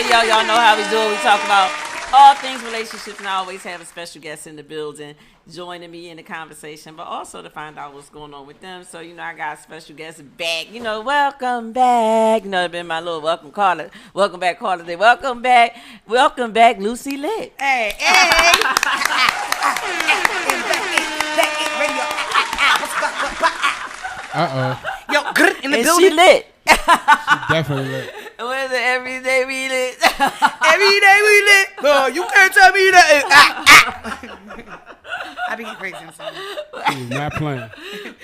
Y'all know how we do it. We talk about all things relationships, and I always have a special guest in the building joining me in the conversation, but also to find out what's going on with them. So, I got a special guest back. Welcome back. It's been my little welcome back caller day. Welcome back, Lucy Lit. Hey. Yo, in the and building. She lit. She definitely lit. What is it? Every day we lit. Every day we lit. No, you can't tell me that. I be crazy inside. She's not playing.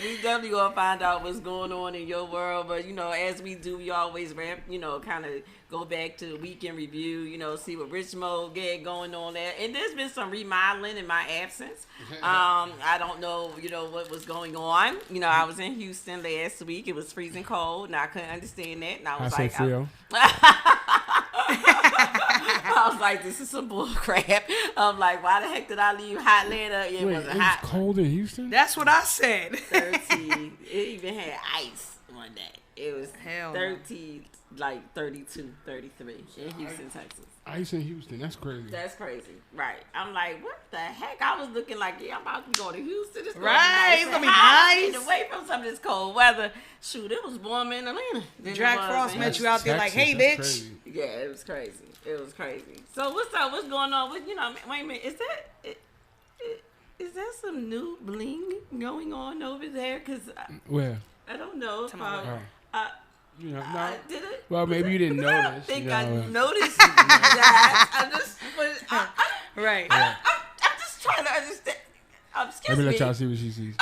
We definitely gonna find out what's going on in your world, but as we do, we always kind of go back to the weekend review, see what Rich Mo get going on there. And there's been some remodeling in my absence. I don't know, what was going on. I was in Houston last week. It was freezing cold, and I couldn't understand that. And I was like, I was like, this is some bull crap. I'm like, why the heck did I leave Hotlanta? It wasn't hot. It was cold in Houston? That's what I said. 30. It even had ice one day. It was 30, like 32, 33 in Houston, Texas. Ice in Houston. That's crazy. That's crazy. Right. I'm like, what the heck? I was looking like, I'm about to be going to Houston. It's right. It's going to be nice. nice. Away from some of this cold weather. Shoot, it was warm in Atlanta. Drag Frost met you out there like, hey, bitch. Crazy. Yeah, it was crazy. It was crazy. So what's up? What's going on with, wait a minute. Is there some new bling going on over there? Because Where? I don't know if no. did it? Well, maybe you didn't notice. I don't think I noticed that. Right. I'm just trying to understand. Let me let y'all see what she sees.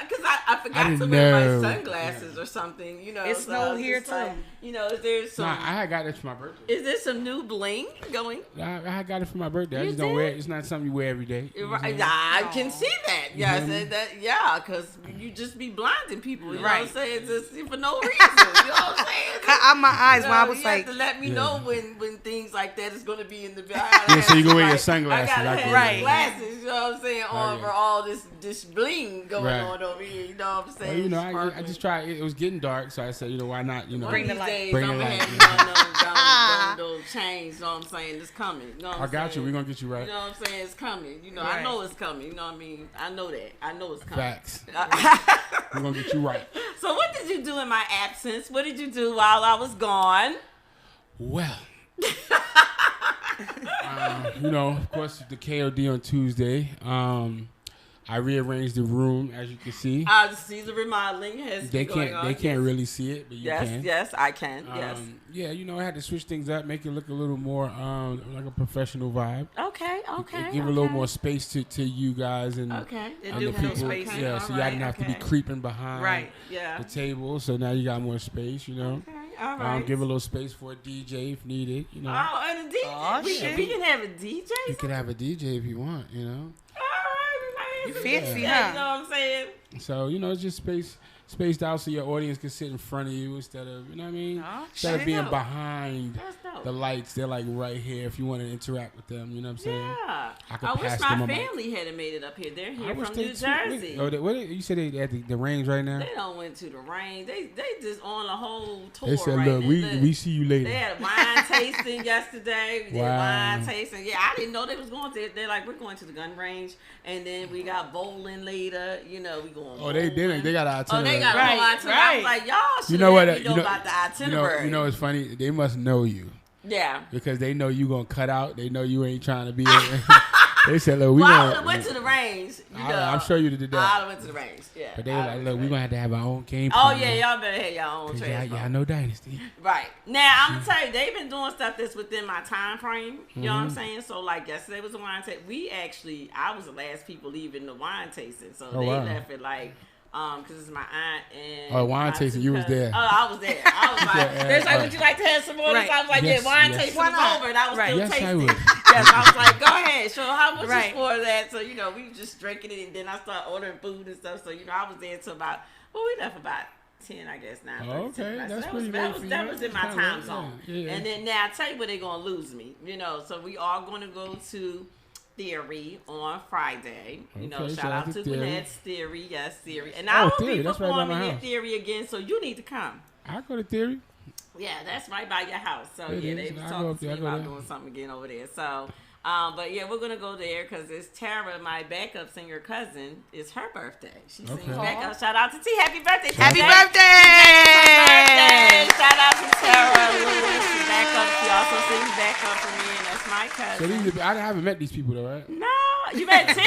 Because I forgot to wear my sunglasses or something. It snowed here too. Is there some? Nah, I had got it for my birthday. Is there some new bling going? I had got it for my birthday. I just did? don't wear it. It's not something you wear every day. I can see that. Yeah, I said that. Yeah, because you just be blinding people. You know what I'm saying? Just for no reason. You know what I'm saying? Cut out my eyes when I was you like, have to let me know when things like that is going to be in the. So you can wear your sunglasses. I gotta have right. glasses. You know what I'm saying? On for all this bling going on over here. You know what I'm saying? Well, I just tried. It was getting dark, so I said, why not? Bring the light. Bring the light. Those chains. You know what I'm saying? It's coming. You know what I got you. We're gonna get you right. You know what I'm saying? It's coming. I know it's coming. You know what I mean? I know that. I know it's coming. Facts. We're gonna get you right. So what did you do in my absence? What did you do while I was gone? Well, of course, the KOD on Tuesday. I rearranged the room, as you can see. See the remodeling has they been going can't on. They can't really see it, but you can. Yes, I can. Yes. Yeah, I had to switch things up, make it look a little more like a professional vibe. Okay. Give a little more space to you guys and the people. space. Yeah, so y'all didn't have to be creeping behind the table. So now you got more space. Okay. All right. Give a little space for a DJ if needed. Oh, and a DJ. We can have a DJ. You can have a DJ if you want. You fancy, huh? You know what I'm saying? So, it's just spaced out so your audience can sit in front of you instead of, you know what I mean? Instead of being behind the lights, they're like right here if you want to interact with them, you know what I'm saying? Yeah. I wish my family had made it up here. They're here from New Jersey. You said they at the range right now? They don't went to the range. They just on a whole tour. They said, look, we see you later. They had wine tasting yesterday. We did wine tasting. Yeah, I didn't know they was going to. They're like, we're going to the gun range. And then we got bowling later. We going bowling. They got an itinerary. They got a whole itinerary. I was like, y'all should know about the itinerary. You know what's funny? They must know you. Yeah. Because they know you going to cut out. They know you ain't trying to be They said, look, I went to the range. I'm sure you did that. I went to the range, yeah. But they were like, look, we're going to have our own game plan. Oh, yeah, y'all better have your own transfer. Y'all know Dynasty. Right. Now, I'm going to tell you, they've been doing stuff that's within my time frame. You know what I'm saying? So, like, yesterday was a wine tasting. I was the last people leaving the wine tasting. So, they left it like... because it's my aunt and wine tasting. You was there. Oh, I was there. I was like, "There's like, would you like to have some more?" Right. I was like, wine tasting was over, and I was still tasting. I would. Yes, I was like, "Go ahead, show how much is for that." So we were just drinking it, and then I started ordering food and stuff. So I was there till about we left about 10, I guess, 9. Okay, that's pretty that was in my time zone. Yeah. And then now I tell you where they're gonna lose me. So we are gonna go to Theory on Friday. Shout out to Gwinnette's Theory. Yes, Theory. And I will be performing at Theory again, so you need to come. I go to Theory. Yeah, that's right by your house. So yeah, they were talking to me about doing something again over there. So, but yeah, we're gonna go there because it's Tara, my backup singer cousin. It's her birthday. She sings backup. Shout out to T. Happy birthday! Happy birthday! Shout out to Tara Lewis, the backup. She also sings backup for me, and that's my cousin. So I haven't met these people though, right? No, you met T.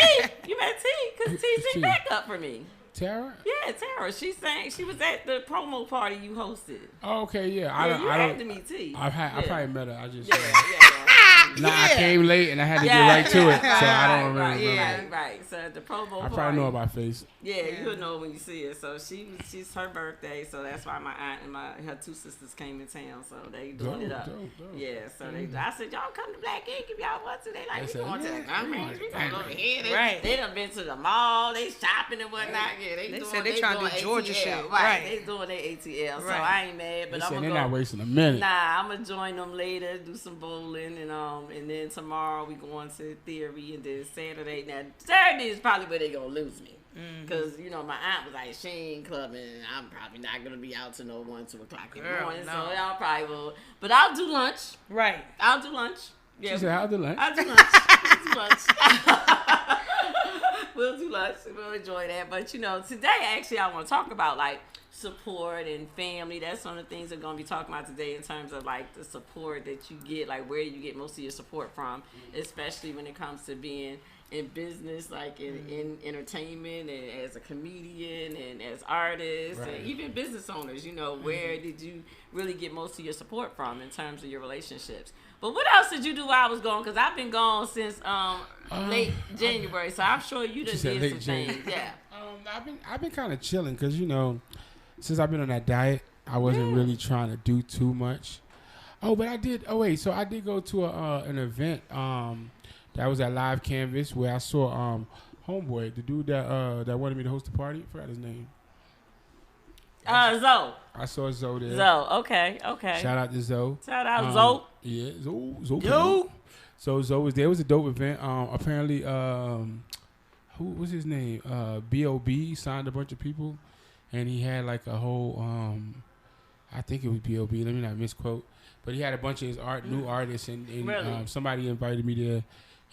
You met T because T sings backup for me. Tara? Yeah, Tara. She sang. She was at the promo party you hosted. Oh, okay, yeah. I had to meet T. I probably met her. I just I came late and I had to get right to it, so I don't remember. Right. So at the promo party, I probably know about face. Yeah, you'll know when you see it. So she's her birthday, so that's why my aunt and her two sisters came in town, so they doing it up. Dope. Yeah, so I said, y'all come to Black Ink if y'all want to. They like, we going to the Gummies, we gonna go over here. They done been to the mall, they shopping and whatnot. Yeah, they said they trying to do Georgia shit. Right, they doing their ATL, so I ain't mad, but I'm gonna go. They're not wasting a minute. Nah, I'm gonna join them later, do some bowling, and then tomorrow we going to Theory, and then Saturday. Now Saturday is probably where they gonna lose me, because my aunt was like, she ain't clubbing, and I'm probably not gonna be out till 1-2 o'clock in the morning. No. So y'all probably will, but I'll do lunch. Right, I'll do lunch. Yeah, she said, I'll do lunch. I'll do lunch. We'll do lunch. We'll enjoy that. But today actually I want to talk about like support and family. That's one of the things we're going to be talking about today in terms of like the support that you get, like where you get most of your support from, especially when it comes to being in business, like in entertainment and as a comedian and as artists and even business owners. Where did you really get most of your support from in terms of your relationships? But what else did you do while I was gone? Because I've been gone since late January, so I'm sure you done did some things. Yeah. I've been kind of chilling because since I've been on that diet, I wasn't really trying to do too much. Oh, but I did. Oh wait, so I did go to an event that was at Live Canvas where I saw Homeboy, the dude that wanted me to host a party. I forgot his name. Zoe. I saw Zoe there. Zoe, okay. Shout out to Zoe. Shout out Zoe. Yeah, Zoe. So Zoe was there. It was a dope event. Apparently, who was his name? B.O.B. signed a bunch of people, and he had like a whole. I think it was B.O.B. Let me not misquote, but he had a bunch of his new artists, and really? Somebody invited me there.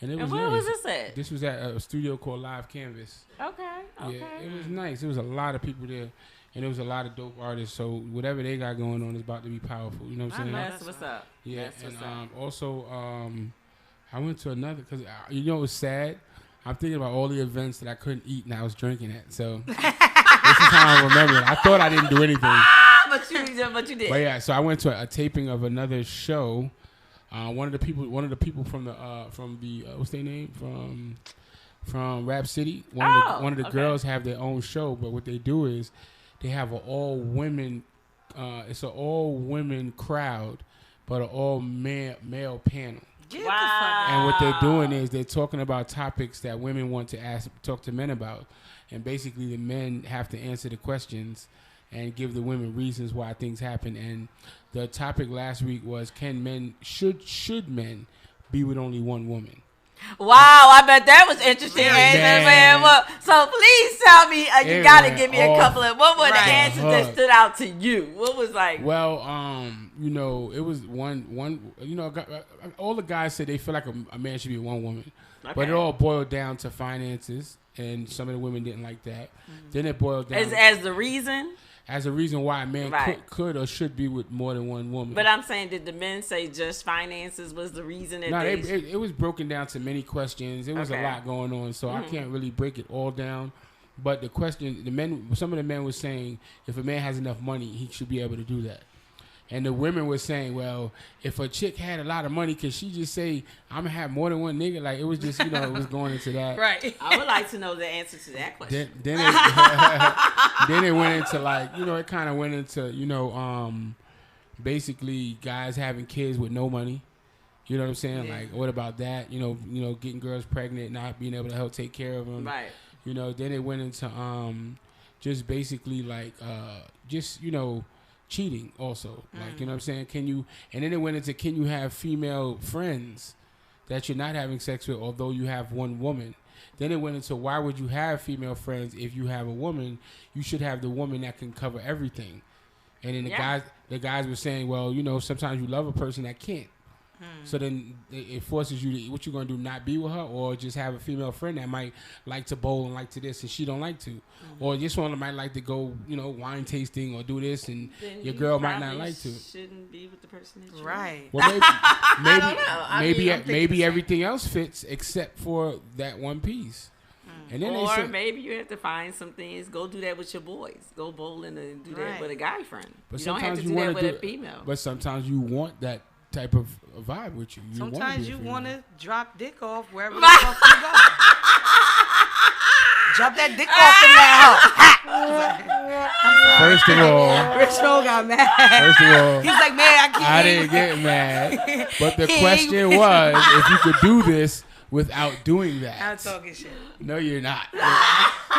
And where was this at? This was at a studio called Live Canvas. Okay. Yeah, it was nice. There was a lot of people there. And there was a lot of dope artists, so whatever they got going on is about to be powerful. You know what I'm saying? That's what's up. Yeah, also, I went to another, because it was sad. I'm thinking about all the events that I couldn't eat and I was drinking at. So this is how I remember it. I thought I didn't do anything. But you did. But yeah, so I went to a taping of another show. One of the people from the what's their name from Rap City. One of the girls have their own show, but what they do is they have an all women. It's an all women crowd, but an all male panel. Wow. And what they're doing is they're talking about topics that women want to talk to men about, and basically the men have to answer the questions and give the women reasons why things happen. And the topic last week was, should men be with only one woman? Wow, I bet that was interesting. Man. Well, so please tell me, you got to give me a couple of, what were the answers that stood out to you? What was like? Well, it was one, all the guys said they feel like a man should be one woman. Okay. But it all boiled down to finances, and some of the women didn't like that. Mm-hmm. Then it boiled down. As the reason? As a reason why a man could or should be with more than one woman. But I'm saying, did the men say just finances was the reason that it was broken down to many questions. It was a lot going on, so I can't really break it all down. But the question, some of the men were saying, if a man has enough money, he should be able to do that. And the women were saying, well, if a chick had a lot of money, could she just say, I'm going to have more than one nigga? Like, it was just, it was going into that. Right. I would like to know the answer to that question. Then it went into, like, it kind of went into, basically guys having kids with no money. You know what I'm saying? Yeah. Like, what about that? Getting girls pregnant, not being able to help take care of them. Right. Then it went into just basically, like, cheating also. Like, you know what I'm saying? And then it went into, can you have female friends that you're not having sex with, although you have one woman? Then it went into, why would you have female friends if you have a woman? You should have the woman that can cover everything. And then the guys were saying, well, sometimes you love a person that can't. So then it forces you to, what you going to do, not be with her, or just have a female friend that might like to bowl and like to this and she don't like to. Or just one that might like to go, wine tasting or do this and then your girl might not like to. Shouldn't be with the person that you right. Well, maybe maybe everything else fits except for that one piece. And then or maybe you have to find some things. Go do that with your boys. Go bowling and do that with a guy friend. But you don't have to do that with a female. But sometimes you want that type of vibe with you. Sometimes you want to drop dick off wherever the fuck you go. Drop that dick off in that hoe. First of all, Rich Mo got mad. First of all, he's like, man, I can't. I didn't get mad. But the question was if you could do this without doing that. I'm talking shit. No, you're not.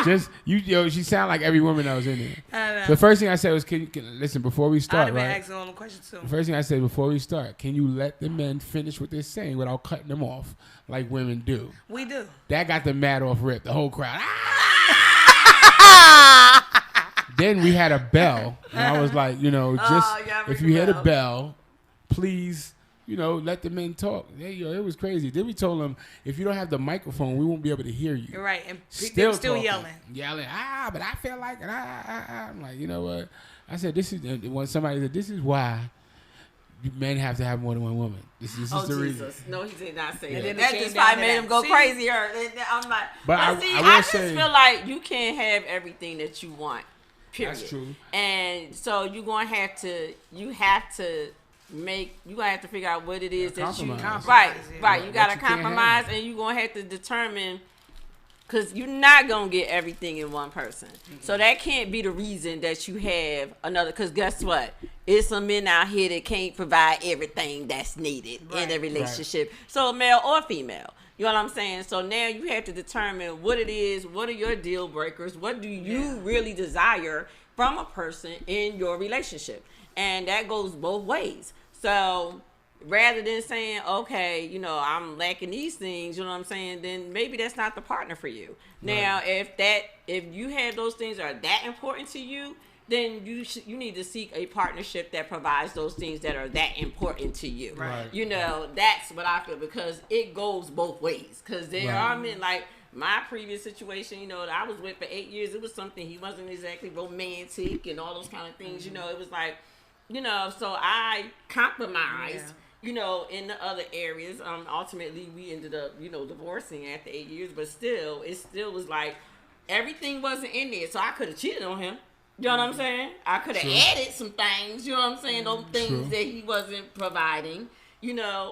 Just she sound like every woman that was in there. I know. The first thing I said was, can listen before we start, I've right? been asking all the questions too. The first thing I said before we start, can you let the men finish what they're saying without cutting them off like women do? We do. That got them mad off rip. The whole crowd. Then we had a bell, and I was like, if you hear the bell, please. Let the men talk. It was crazy. Then we told them, if you don't have the microphone, we won't be able to hear you. You're right. And still yelling. But I feel like, I'm like, you know what? I said, when somebody said, this is why men have to have more than one woman. This is the reason. No, he did not say that. That just probably made him go crazier. I'm like, but I just feel like you can't have everything that you want. Period. That's true. And so you're going to have to, figure out what it is that you right. You got to compromise, and you're gonna have to determine, because you're not gonna get everything in one person. So that can't be the reason that you have another. Because guess what? It's some men out here that can't provide everything that's needed in a relationship. So male or female. You know what I'm saying? So now you have to determine what it is. What are your deal breakers? What do you really desire from a person in your relationship? And that goes both ways. So rather than saying, okay, I'm lacking these things, you know what I'm saying, then maybe that's not the partner for you. Right. Now, if you have those things that are that important to you, then you need to seek a partnership that provides those things that are that important to you. Right. That's what I feel, because it goes both ways. Because there are men, like my previous situation, that I was with for 8 years, it was something, he wasn't exactly romantic and all those kind of things, it was like, so I compromised, in the other areas. Ultimately, we ended up, divorcing after 8 years, but still, it still was like everything wasn't in there. So I could have cheated on him. You know what I'm saying? I could have added some things, you know what I'm saying? Those things that he wasn't providing,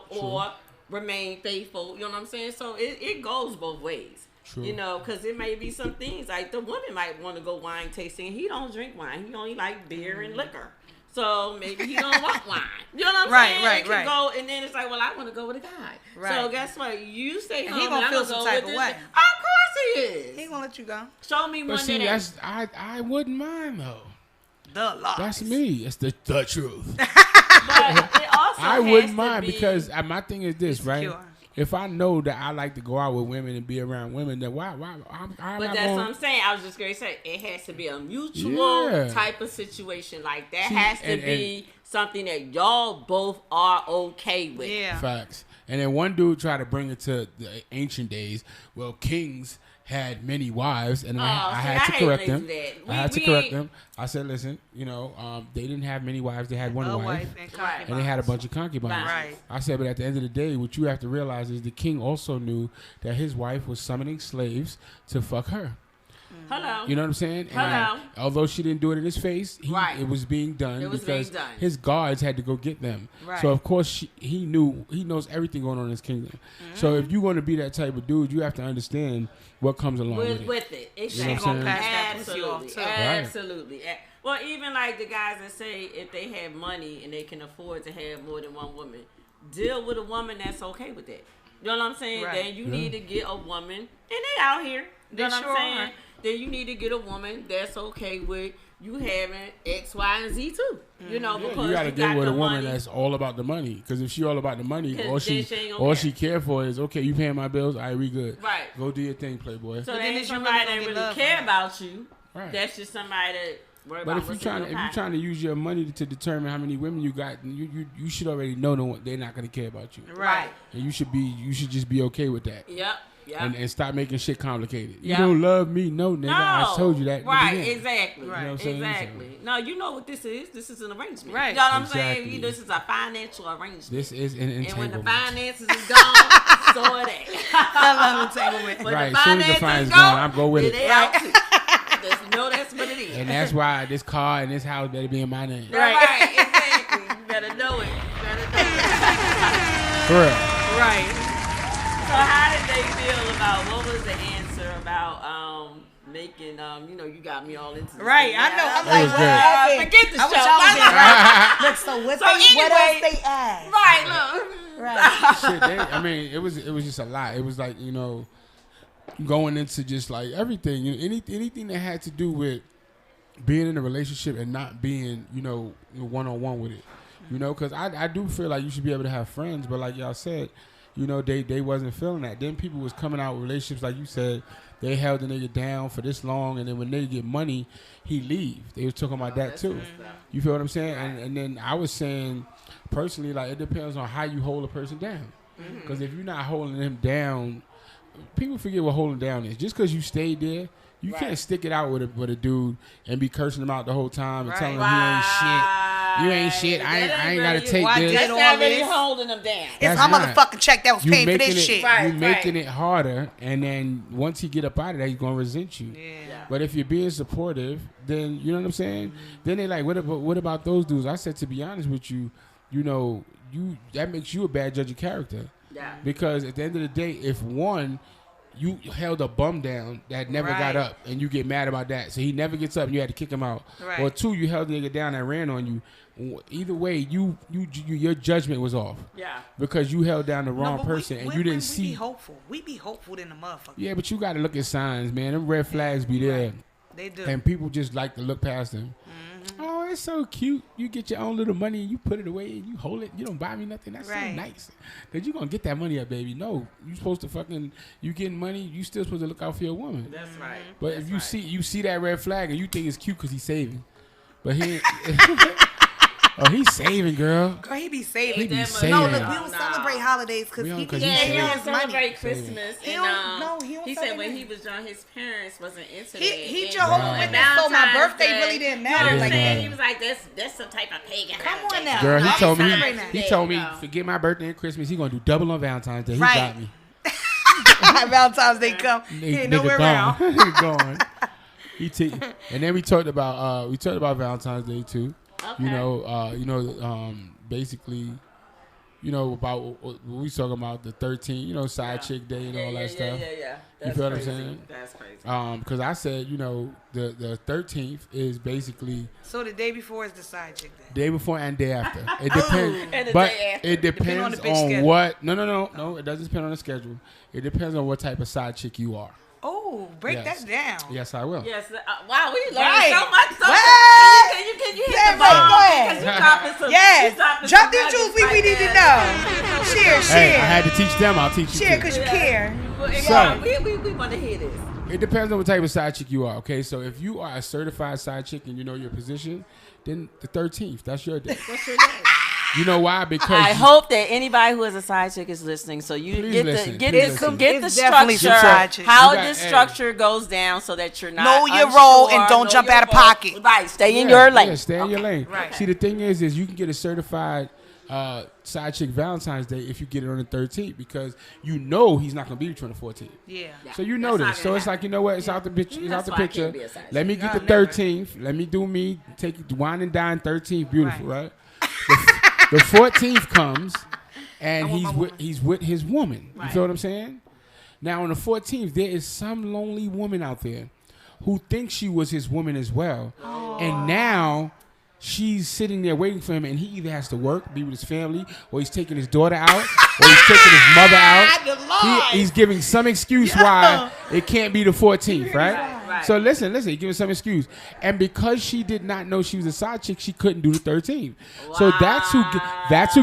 or remain faithful, you know what I'm saying? So it goes both ways. True. Because it may be some things, like the woman might want to go wine tasting. He don't drink wine. He only like beer and liquor. So maybe he don't want wine. You know what I'm saying? Right. Go, and then it's like, well, I want to go with a guy. Right. So guess what? You stay home. He gonna feel some type of way. Of course he is. He gonna let you go. Show me one day. I wouldn't mind though. The lies. That's me. It's the truth. But it also I wouldn't mind, because my thing is this, right? Secure. If I know that I like to go out with women and be around women, then why? But that's what I'm saying. I was just going to say, it has to be a mutual type of situation. Like, that has to be something that y'all both are okay with. Yeah. Facts. And then one dude tried to bring it to the ancient days. Well, kings had many wives, and I had to correct them. I had to correct them. I said, listen, they didn't have many wives. They had one wife, and they had a bunch of concubines. Right. I said, but at the end of the day, what you have to realize is the king also knew that his wife was summoning slaves to fuck her. Hello. You know what I'm saying? And although she didn't do it in his face, it was being done because his guards had to go get them. Right. So of course he knows everything going on in his kingdom. Mm-hmm. So if you're going to be that type of dude, you have to understand what comes along with it. Exactly. You know Absolutely. Absolutely. Well, even like the guys that say if they have money and they can afford to have more than one woman, deal with a woman that's okay with that. You know what I'm saying? Right. Then you need to get a woman, and they out here. You know what I'm saying? Then you need to get a woman that's okay with you having X, Y, and Z too. Because you got to get with a woman that's all about the money. Because if she all about the money, all she care for is, okay, you paying my bills, all right, we good. Right. Go do your thing, playboy. So then it's somebody that really care about you. Right. That's just somebody that But if you're trying to use your money to determine how many women you got, you should already know they're not going to care about you. Right. And you should just be okay with that. Yep. And stop making shit complicated. Yep. You don't love me, no, nigga. I told you that. Right, exactly. You know what I'm saying? Exactly. No, you know what this is. This is an arrangement. Right. You know what I'm Exactly. saying? This is a financial arrangement. This is an entanglement. And when the finances is gone, so are they. I love entanglement. When Right, the as soon as the finances finances go, gone, I'm go with it. they out too. That's what it is. And that's why this car and this house better be in my name. Right, exactly. You better know it. For real. Right. So how did they feel about, what was the answer about making, you got me all into this. Right, I know. I'm like, was well, good. Forget the I show. wish I was there, right? Look, so what anyway, else they asked? Right, look. Right. Shit, it was just a lot. It was like, going into just like everything, anything that had to do with being in a relationship and not being, one-on-one with it, because I do feel like you should be able to have friends, but like y'all said, they wasn't feeling that. Then people was coming out with relationships, like you said, they held the nigga down for this long, and then when they get money, he leave. They was talking about that too. You feel what I'm saying? And then I was saying, personally, like, it depends on how you hold a person down. Because if you're not holding them down, people forget what holding down is. Just because you stayed there, you can't stick it out with a dude and be cursing him out the whole time and telling him he ain't shit. You ain't shit. I ain't got to take this. That's not really holding them down. It's my motherfucking check that was paying for this shit. You're making it harder, and then once he get up out of that, he's going to resent you. Yeah. But if you're being supportive, then, you know what I'm saying? Then they like, what about those dudes? I said, to be honest with you, that makes you a bad judge of character. Yeah. Because at the end of the day, if one, you held a bum down that never got up, and you get mad about that, so he never gets up and you had to kick him out. Right. Or two, you held the nigga down that ran on you. Either way, your judgment was off. Yeah. Because you held down the wrong person and you didn't see. We be hopeful. We be hopeful in the motherfucker. Yeah, but you got to look at signs, man. Them red flags be there. Right. They do. And people just like to look past them. Oh, it's so cute. You get your own little money and you put it away and you hold it. You don't buy me nothing. That's so nice. Because you're going to get that money up, baby. No, you supposed to you getting money, you still supposed to look out for your woman. That's right. But if you see that red flag and you think it's cute because he's saving. But he oh, he's saving, girl. Girl, he be saving. He be No, saving. look, we don't celebrate holidays because he he don't saving. celebrate Christmas. He And, don't he said celebrate when it. he was young, his parents wasn't into that. He And, Jehovah's Witness, so my Valentine's birthday Day, really didn't You know matter. what I'm It Like, didn't saying? matter. He was like, that's some type of pagan Come holiday. on now. Girl, he I'll told me, celebrate that. he told me, forget my birthday and Christmas. He going to do double on Valentine's Day. He Right. got me. Valentine's Day come. He ain't nowhere around. Gone. And then we talked about Valentine's Day too. Okay. Basically, about what we talking about, the 13, side chick day and all that stuff. Yeah. You feel what I'm saying? That's crazy. Because I said, the 13th is basically So the day before is the side chick day. day before and day after. It depends, And the but day after. it depends on the bitch on schedule. what. No. It doesn't depend on the schedule. It depends on what type of side chick you are. Oh, break Yes. that down. Yes, I will. Yes. Wow, we learned Right. so much. So What? Can you hit Yeah, the right, ball? go ahead. Because you dropping some. Yes. you dropping Drop some these nuggets jewels we right need to there. know. Share. Hey, I had to teach them. I'll teach you Share too. because you care. Yeah, we want to hear this. It depends on what type of side chick you are. Okay, so if you are a certified side chick and you know your position, then the 13th, that's your day. What's your name? You know why? Because I hope that anybody who is a side chick is listening, so you Please get listen. the get Please the listen. get the It's definitely some structure, side chicks. how You got- this hey. structure goes down, so that you're not Know your unsure, role and don't know jump your out of role. pocket. Right, stay in your lane. Yeah, stay in your lane. Right. See, the thing is you can get a certified side chick Valentine's Day if you get it on the 13th because you know he's not gonna be with you on the 14th. Yeah. So you know That's this. not So it's gonna like, you know what? It's out the picture. It's out That's the why I can't picture. be a side Let me chick. get the Never. 13th. Let me do me. Take wine and dine 13th. Beautiful, right? The 14th comes, and he's with his woman. You feel what I'm saying? Now on the 14th, there is some lonely woman out there who thinks she was his woman as well, and now she's sitting there waiting for him, and he either has to work, be with his family, or he's taking his daughter out, or he's taking his mother out. He's giving some excuse why it can't be the 14th, right? So listen, he's giving some excuse. And because she did not know she was a side chick, she couldn't do the 13th. So that's who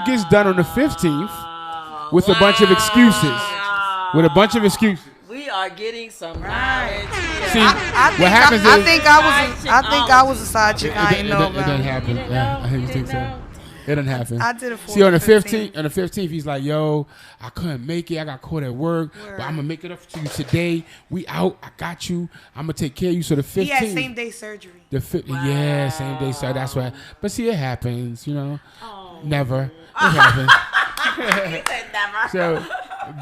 gets done on the 15th with a bunch of excuses. With a bunch of excuses. We are getting some Right. knowledge. See, I think what happens I is think I was a side chick. I it didn't know doesn't about. happen. didn't Yeah, know? I think You you think didn't so. know? It doesn't happen. I did it for See, on the 15th. 15th, he's like, yo, I couldn't make it. I got caught at work, but I'm gonna make it up to you today. We out. I got you. I'm gonna take care of you. So the 15th. He had same day surgery. Yeah, same day. So that's why. But see, it happens. You know, Oh. never. It happens. He said never. So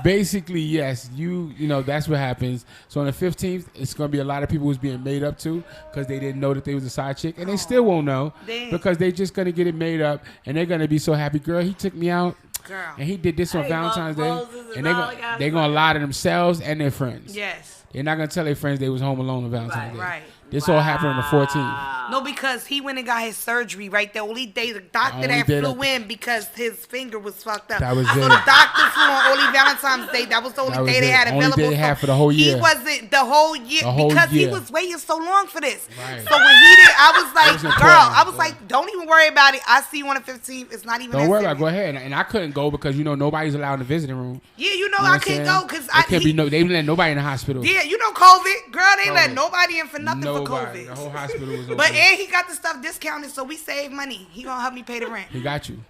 basically, yes, you know that's what happens. So on the 15th, it's gonna be a lot of people who's being made up to because they didn't know that they was a side chick, and they still won't know Dang. because they just gonna get it made up, and they're gonna be so happy. Girl, he took me out, Girl. and he did this on Hey, Valentine's Day, Moses and and all the guys they gonna lie to themselves and their friends. Yes. They're not gonna tell their friends they was home alone on Valentine's Day. Right. This all happened on the 14th. No, because he went and got his surgery right there. Only day the doctor Only that day flew that- in because his finger was fucked up. That was so it. the doctor flew on only Valentine's Day. That was the That only was day they it. had Only available. day they had for the whole year. He wasn't the whole year The whole because year. he was waiting so long for this. Right. So when he did, I was like, was girl, important. I was like, don't even worry about it. I see you on the 15th. It's not even Don't that worry serious. about it. Go ahead. And I couldn't go because you know nobody's allowed in the visiting room. Yeah, you know, You know I what I'm couldn't saying? go because There can't be no. They didn't let nobody in the hospital. Yeah, you know COVID. Girl, they let COVID. nobody in for nothing Nobody. for COVID. The whole hospital was open. But and he got the stuff discounted, so we save money. He gonna help me pay the rent. He got you.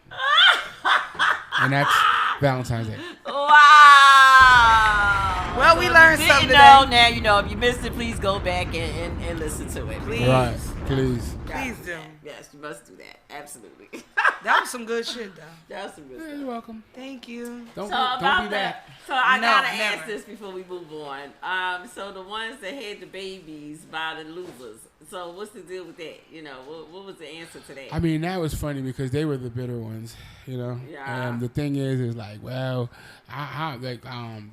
And that's Valentine's Day. Wow. Well, we learned Didn't something know, today. now you know. If you missed it, please go back and listen to it. Please. Right. Please. Please do. Yes, you must do that. Absolutely. That was some good shit, though. That was some good Yeah, stuff. you're welcome. Thank you. Don't, So don't about be that, that. so I No, gotta never. ask this before we move on. So the ones that had the babies by the losers. So what's the deal with that? You know, what was the answer to that? I mean, that was funny because they were the bitter ones, you know. Yeah. And the thing is like, well,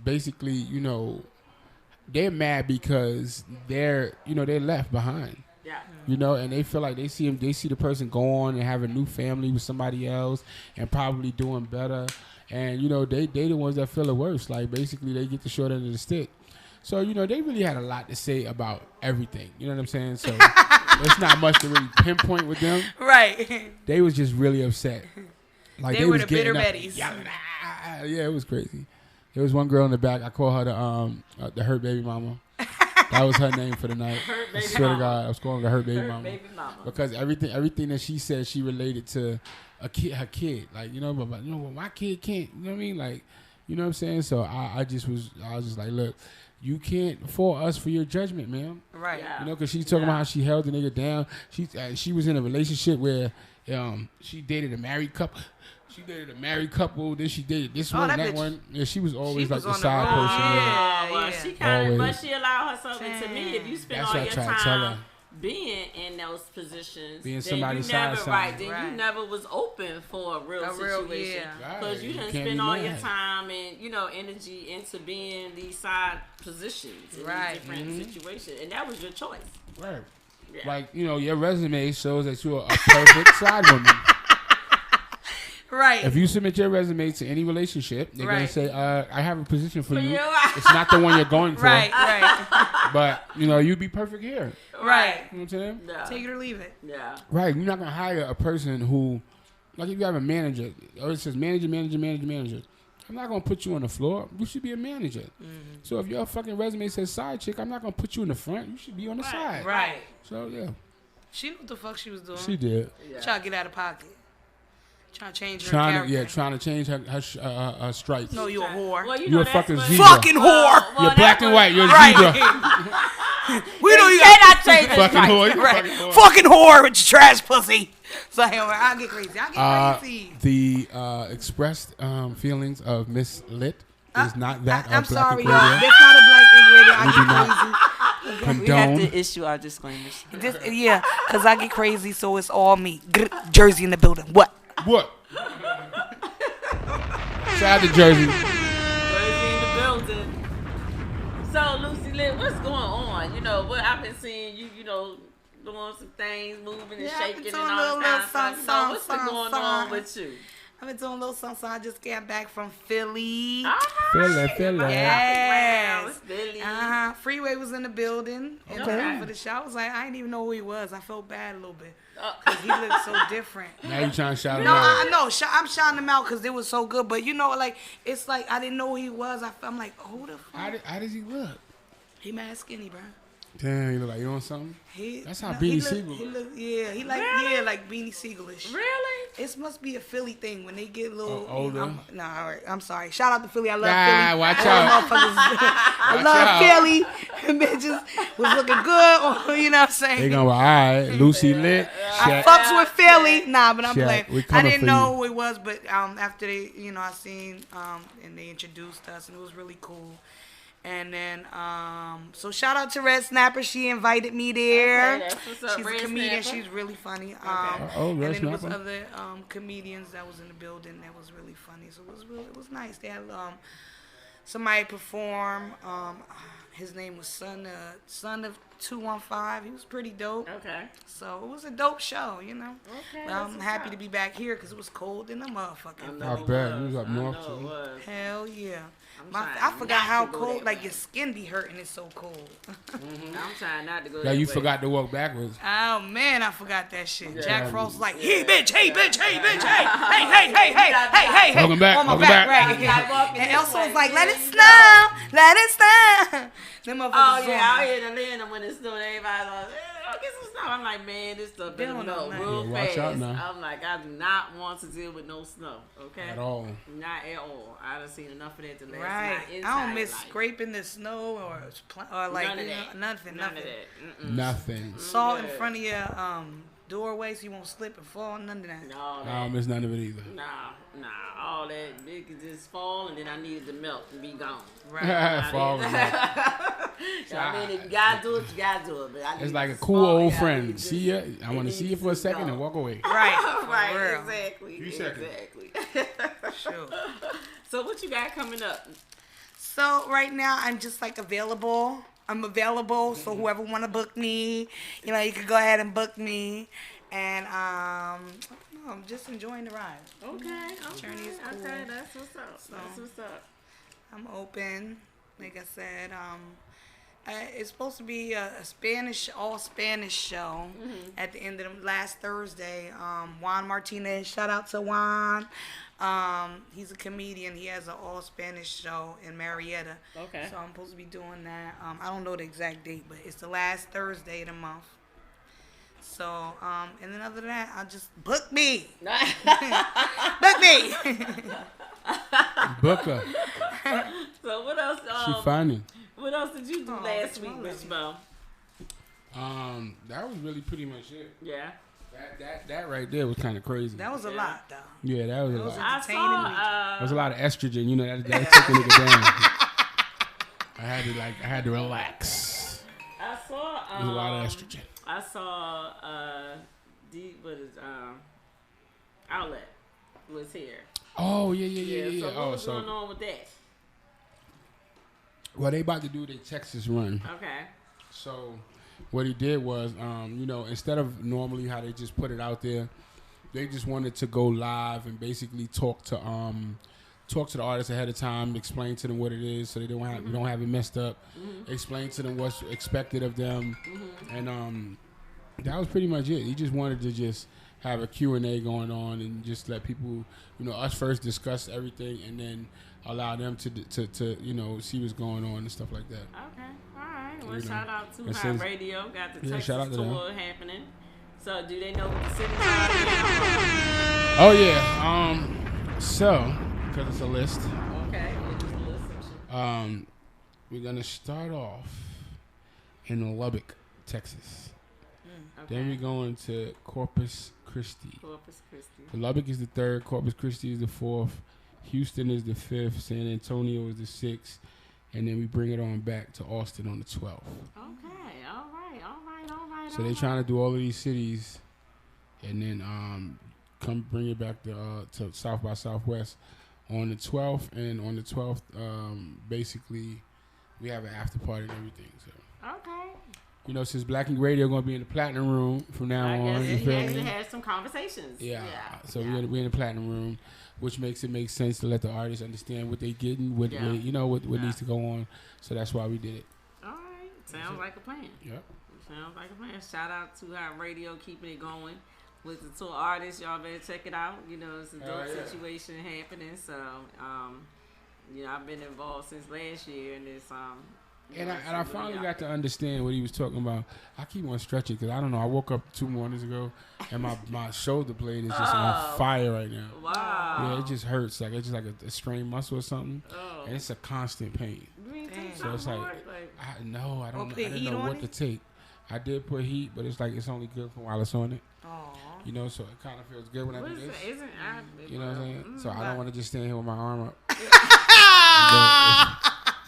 basically, you know, they're mad because they're left behind. Yeah. You know, and they feel like they see the person go on and have a new family with somebody else and probably doing better. And, you know, they the ones that feel the worst. Like, basically, they get the short end of the stick. So, you know, they really had a lot to say about everything. You know what I'm saying? So, there's not much to really pinpoint with them. Right. They was just really upset. Like, They were was the bitter getting up Bettys. yelling, yeah, it was crazy. There was one girl in the back. I call her the hurt baby mama. That was her name for the night. Hurt I baby swear mama. to God, I was calling her hurt baby Hurt mama. baby mama. Because everything that she said, she related to her kid. Like, you know, but my kid can't. You know what I mean? Like, you know what I'm saying? So I was just like, look, you can't fault us for your judgment, man. Right. Yeah. You know, because she's talking about how she held the nigga down. She was in a relationship where she dated a married couple. She dated a married couple. Then she dated this one that and that bitch- one. Yeah, she was always She like was the on the side road. person. Yeah. Well, she kind of, but Always. she allowed herself. And to me, if you spend That's all what I your tried to tell her. time being in those positions, Being then somebody's you never side right. something. Then Right. you never was open for a real situation yeah. because you Right. didn't can't spend be all your mad. time and energy into being these side positions in Right. these different situations, and that was your choice. Right. Yeah. Like, you know, your resume shows that you're a perfect side woman. Right. If you submit your resume to any relationship, they're going Right. to say, I have a position for you. you. It's not the one you're going for. Right. Right. But, you know, you'd be perfect here. Right. You know what I'm saying? Yeah. Take it or leave it. Yeah. Right. You're not going to hire a person who, like if you have a manager, or it says manager. I'm not going to put you on the floor. You should be a manager. Mm-hmm. So if your fucking resume says side chick, I'm not going to put you in the front. You should be on the side. Right. So, yeah, She knew what the fuck she was doing. she did. Yeah. Trying to get out of pocket. Trying to change her Trying character. to change her stripes. No, you a whore. Well, you You know a that's fucking what- zebra. Fucking whore. Well, You're black and white. You're a Right. zebra. We know you cannot change this Fucking right. whore. You Right. fucking whore. Fucking whore with your trash pussy. So I'll get crazy. I'll get crazy. The expressed feelings of Miss Lit is not that I'm of Black sorry, Ink y'all. Radio. That's not a black ink radio. I We do get not crazy. We have condone. to issue our disclaimers. Yeah, because I get crazy, so it's all me. Jersey in the building. What? What? Shout out to Jersey. Jersey in the building. So, Lucy Lit, what's going on? You know, what I've been seeing you, doing some things, moving and Yeah, I've been shaking and doing all little that kind of stuff. something, What's been going something. on with you? I've been doing a little something. I just got back from Philly. Philly. Yes. Philly. Freeway was in the building. And Okay. for the show, I was like, I didn't even know who he was. I felt bad a little bit. Oh. Because he looked so different. Now you trying to shout him No, out. I know. I'm shouting him out because it was so good. But, like, it's like I didn't know who he was. I'm like, who the fuck? How does he look? He mad skinny, bro. Damn, you look like you on something? That's how he Beanie Siegel. He like like Beanie Siegel-ish. Really? It must be a Philly thing when they get a little older. All right. I'm sorry. Shout out to Philly. I love Philly. Watch All out. I love Philly. Bitches was looking good. You know what I'm saying? They gonna be all right. Lucy lit. I fucks with Philly. Nah, but I'm Shaq, we playing. I coming didn't for know you. who it was, but after they, I seen and they introduced us, and it was really cool. And then, so shout out to Red Snapper. She invited me there. Okay, that's what's up, She's Red a comedian. Snapper. She's really funny. Red and then there was Snapper. other comedians that was in the building that was really funny. So it was nice. They had somebody perform. His name was Son of 215. He was pretty dope. Okay. So it was a dope show, Okay. But I'm happy to be back here because it was cold in the motherfucker. I bet. You was up north, I know it too. was. Hell yeah. trying I forgot not how to go cold, that like way. your skin be hurting. It's so cold. I'm trying not to go Yeah, that you way. forgot to walk backwards. Oh man, I forgot that shit. Yeah. Jack Frost was like, hey bitch, hey bitch, hey bitch, hey. Welcome back, On my welcome back, back. right. You gotta walk it And this Elsa was way. like, let it Yeah, you snow, let it snow. Them motherfuckers Oh was yeah, on out me. here in Atlanta when it's snowing, everybody's like, I'll get some snow. I'm like, man, this stuff They better don't melt know, man. real Yeah, watch fast. out now. I'm like, I do not want to deal with no snow. Okay. At all. Not at all. I done seen enough of that to last Right. my entire I don't miss life. scraping the snow or like None of that. nothing. None of that. Nothing. Salt in Yeah. front of your doorway so you won't slip and fall. None of that. No, I that. don't miss none of it either. Nah, all that it could just fall and then I needed to melt and be gone. Right. Fall in love. So, I mean, if you gotta do it, you gotta do it. But I need It's like a to cool fall, old yeah, I friend. need to See ya. I want to need see you to for a just second go. and walk away. Right. For Right, real. exactly. Few seconds. Exactly. Sure. So what you got coming up? So right now I'm just like available. I'm available, so whoever want to book me, you can go ahead and book me. And I'm just enjoying the ride. Okay. Journey is cool. Okay, that's what's up. So- That's what's up. I'm open. Like I said, it's supposed to be a all Spanish show at the end of the last Thursday. Juan Martinez, shout out to Juan. He's a comedian. He has an all Spanish show in Marietta. Okay. So I'm supposed to be doing that. I don't know the exact date, but it's the last Thursday of the month. So, and then other than that, I'll just book me. Book me. Booker. So what else? She funny. What else did you do last week, my Miss Mo? That was really pretty much it. Yeah. That right there was kind of crazy. That was a lot, though. Yeah, that was a It was lot. I entertaining saw. me. There was a lot of estrogen. You know that took a nigga down. I had to relax. I saw. There was a lot of estrogen. I saw. Outlet was here. Oh yeah. So what Oh, was going on with that? well, they about to do their Texas run. Okay. So what he did was, instead of normally how they just put it out there, they just wanted to go live and basically talk to the artists ahead of time, explain to them what it is, so they don't have it messed up. Explain to them what's expected of them, and that was pretty much it. He just wanted to just have a Q&A going on and just let people, us first discuss everything and then allow them to see what's going on and stuff like that. Okay. All right. Well, You know, shout out to and High since- Radio. Got the Yeah, Texas shout out to them. tour happening. So do they know what the cities are? Oh yeah. So because it's a list. Okay. It is a list section. We're gonna start off in Lubbock, Texas. Okay. Then we're going to Corpus Christi. Corpus Christi. Lubbock is the third. Corpus Christi is the fourth. Houston is the fifth. San Antonio is the sixth. And then we bring it on back to Austin on the 12th. Okay. All right. So they're trying to do all of these cities, and then come bring it back to South by Southwest on the 12th. And on the 12th, basically, we have an after party and everything. So. Okay. Since Black Ink Radio going to be in the Platinum Room from now I on. guess You he feel has to me? have some conversations. Yeah. So yeah. we're in the Platinum Room, which makes it make sense to let the artists understand what they're getting, what needs to go on. So that's why we did it. All right. Sounds like a plan. Yep. Sounds like a plan. Shout out to High Radio keeping it going with the tour artists. Y'all better check it out. It's a dope situation happening. So, I've been involved since last year, and it's And I finally got to understand what he was talking about. I keep on stretching because I don't know. I woke up 2 mornings ago and my shoulder blade is just on fire right now. Wow. Yeah, it just hurts. Like it's just like a strained muscle or something. Oh. And it's a constant pain. So it's like, I didn't know what to take. I did put heat, but it's like it's only good for while it's on it. You know, so it kind of feels good when I do this. You know what I'm saying? So I don't want to just stand here with my arm up.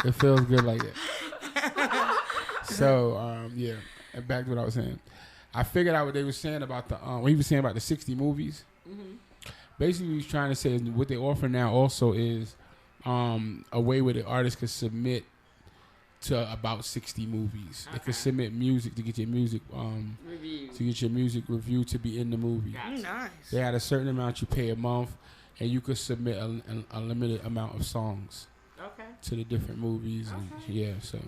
It feels good like that. So, yeah, and back to what I was saying. I figured out what they were saying about the, when he was saying about the 60 movies. Mm-hmm. Basically, what he was trying to say is what they offer now also is a way where the artist could submit to about 60 movies. They could submit music to get your music reviewed to be in the movie. Gotcha. Nice. They had a certain amount you pay a month, and you could submit a limited amount of songs to the different movies. And yeah, so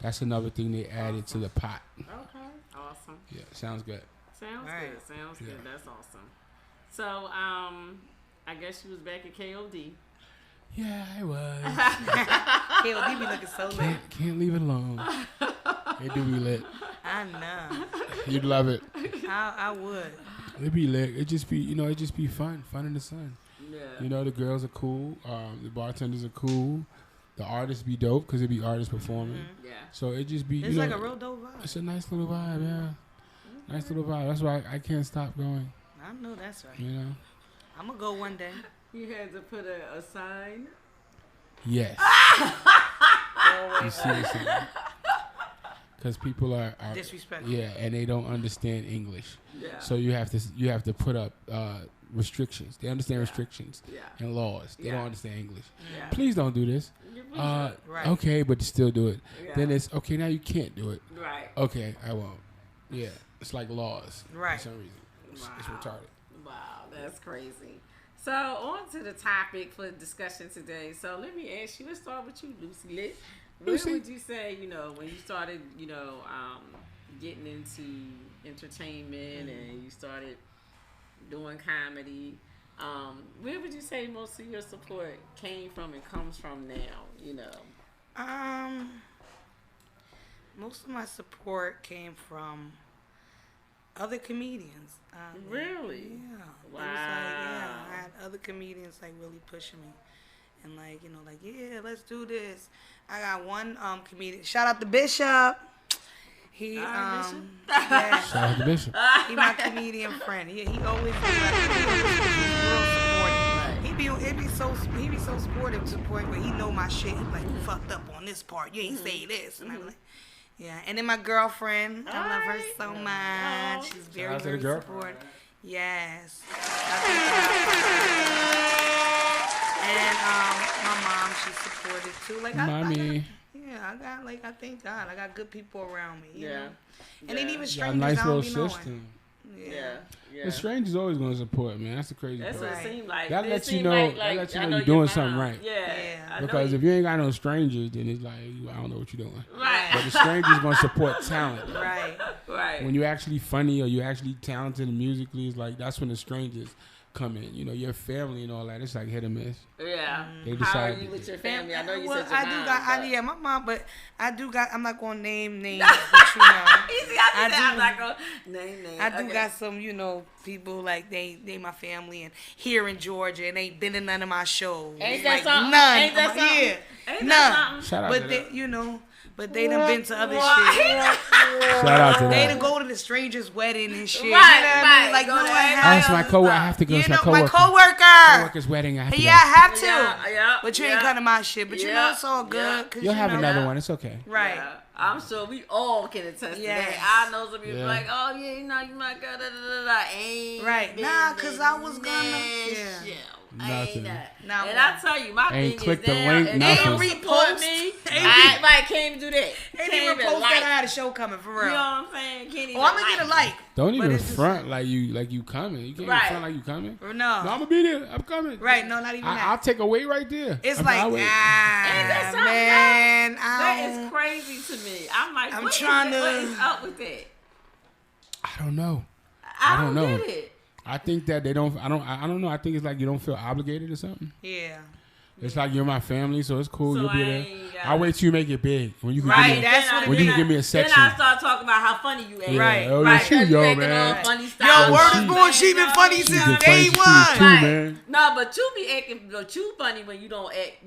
that's another thing they added to the pot. Okay, awesome. Yeah, sounds good. Sounds good. That's awesome. So, I guess you was back at KOD. Yeah, I was. KOD be looking so lit. Can't leave it alone. It do be lit. I know. You'd love it. I would. It'd be lit. It just be fun in the sun. Yeah. You know, the girls are cool. The bartenders are cool. The artists be dope because it be artists performing. Mm-hmm. Yeah. So it just be. It's like a real dope vibe. It's a nice little vibe, yeah. Nice little vibe. That's why I can't stop going. I know that's right. You know. I'm gonna go one day. You had to put a sign. Yes. You see what I'm saying? Because people are disrespectful. Yeah, and they don't understand English. Yeah. So you have to put up restrictions. They understand restrictions and laws. They don't understand English. Yeah. Please don't do this. Right. Okay, but still do it. Yeah. Then it's okay. Now you can't do it. Right. Okay, I won't. Yeah, it's like laws. Right. For some reason, it's retarded. Wow, that's crazy. So on to the topic for discussion today. So let me ask you. Let's start with you, Lucy Lit. Where would you say, when you started, getting into entertainment and you started doing comedy, where would you say most of your support came from and comes from now, Most of my support came from other comedians. Really? Yeah. Wow. I had other comedians really pushing me. And yeah, let's do this. I got one comedian. Shout out to Bishop. He Bishop? Yeah. Shout out to Bishop. He my comedian friend. He always be real supportive. He be so supportive to the point where he know my shit. He be like, you fucked up on this part. You ain't say this. And I'm like, yeah. And then my girlfriend, I love her so much. She's very, very supportive. Yes. And my mom, she's supportive too. Mommy. I thank God, I got good people around me. You know? Yeah. And then even Got a strangers, nice I don't little be knowing. system. Yeah. The stranger's always going to support, man. That's the crazy That's part. what it seemed like. That lets you seemed know. like That lets you I know know you're doing your something mom. right. Yeah. Because if you ain't got no strangers, then it's like I don't know what you're doing. Right. But the stranger's gonna support talent. Right. When you're actually funny or you're actually talented musically, it's like that's when the strangers come in. Your family and all that. It's like hit or miss. Yeah. They How are decide. you with your family? I know you Well, said your mom. my mom, but I do got. I'm not gonna name names, but Easy, I'm not gonna name names. I do got some, people like they my family and here in Georgia and ain't been in none of my shows. Ain't that something? None. Ain't that something? Yeah, Ain't none. that something? Shout out But to they, that. but they done been to other shit. Shout out to They that. done go to the stranger's wedding and shit. Right, You know what I mean? right. Like, Go no, to I everybody Oh, it's my else's coworker. I stuff. have to go. You It's my know, my coworker. coworker. Coworker's wedding. I have to Yeah, I go. have to. Yeah. But you ain't come to my shit. But it's all good. Cause You'll have know, another one. It's okay. Right. Yeah. I'm sure we all can attest to Yes. that. I know some people Yeah. like, oh yeah, you might go ain't Right. been Nah, 'cause I was in gonna- that yeah. shit. Nothing. Ain't that. Nah, And well. I tell you, my Ain't thing click is the there, link, and nothing. they don't support me. I can't even do that. Ain't Can't even even post like. that I had a show coming for real. You know what I'm saying? Can't even Oh, I'm gonna get a like. Don't But even it's just- front like you coming. You can't Right. even front like you coming. No. No, I'm gonna be there. I'm coming. Right, no, not even that. I'll take a weight right there. It's I'll like, wait. Ain't that something man, That is crazy to me. I'm like, I'm what is trying that? to- What is up with that? I don't know. I don't don't know. get it. I think that they don't. I don't know. I think it's like you don't feel obligated or something. Yeah. It's like you're my family, so it's cool. So You'll be there. I'll wait till you make it big. When you can Right, when you can give me a section. Then I start talking about how funny you act. Yeah. Right. Oh, Right. yeah, she, yo, Acting man. all funny Yo, style. word she- is born. She been funny She since been day funny since one. too, man. No, but you be acting, but you funny when you don't act,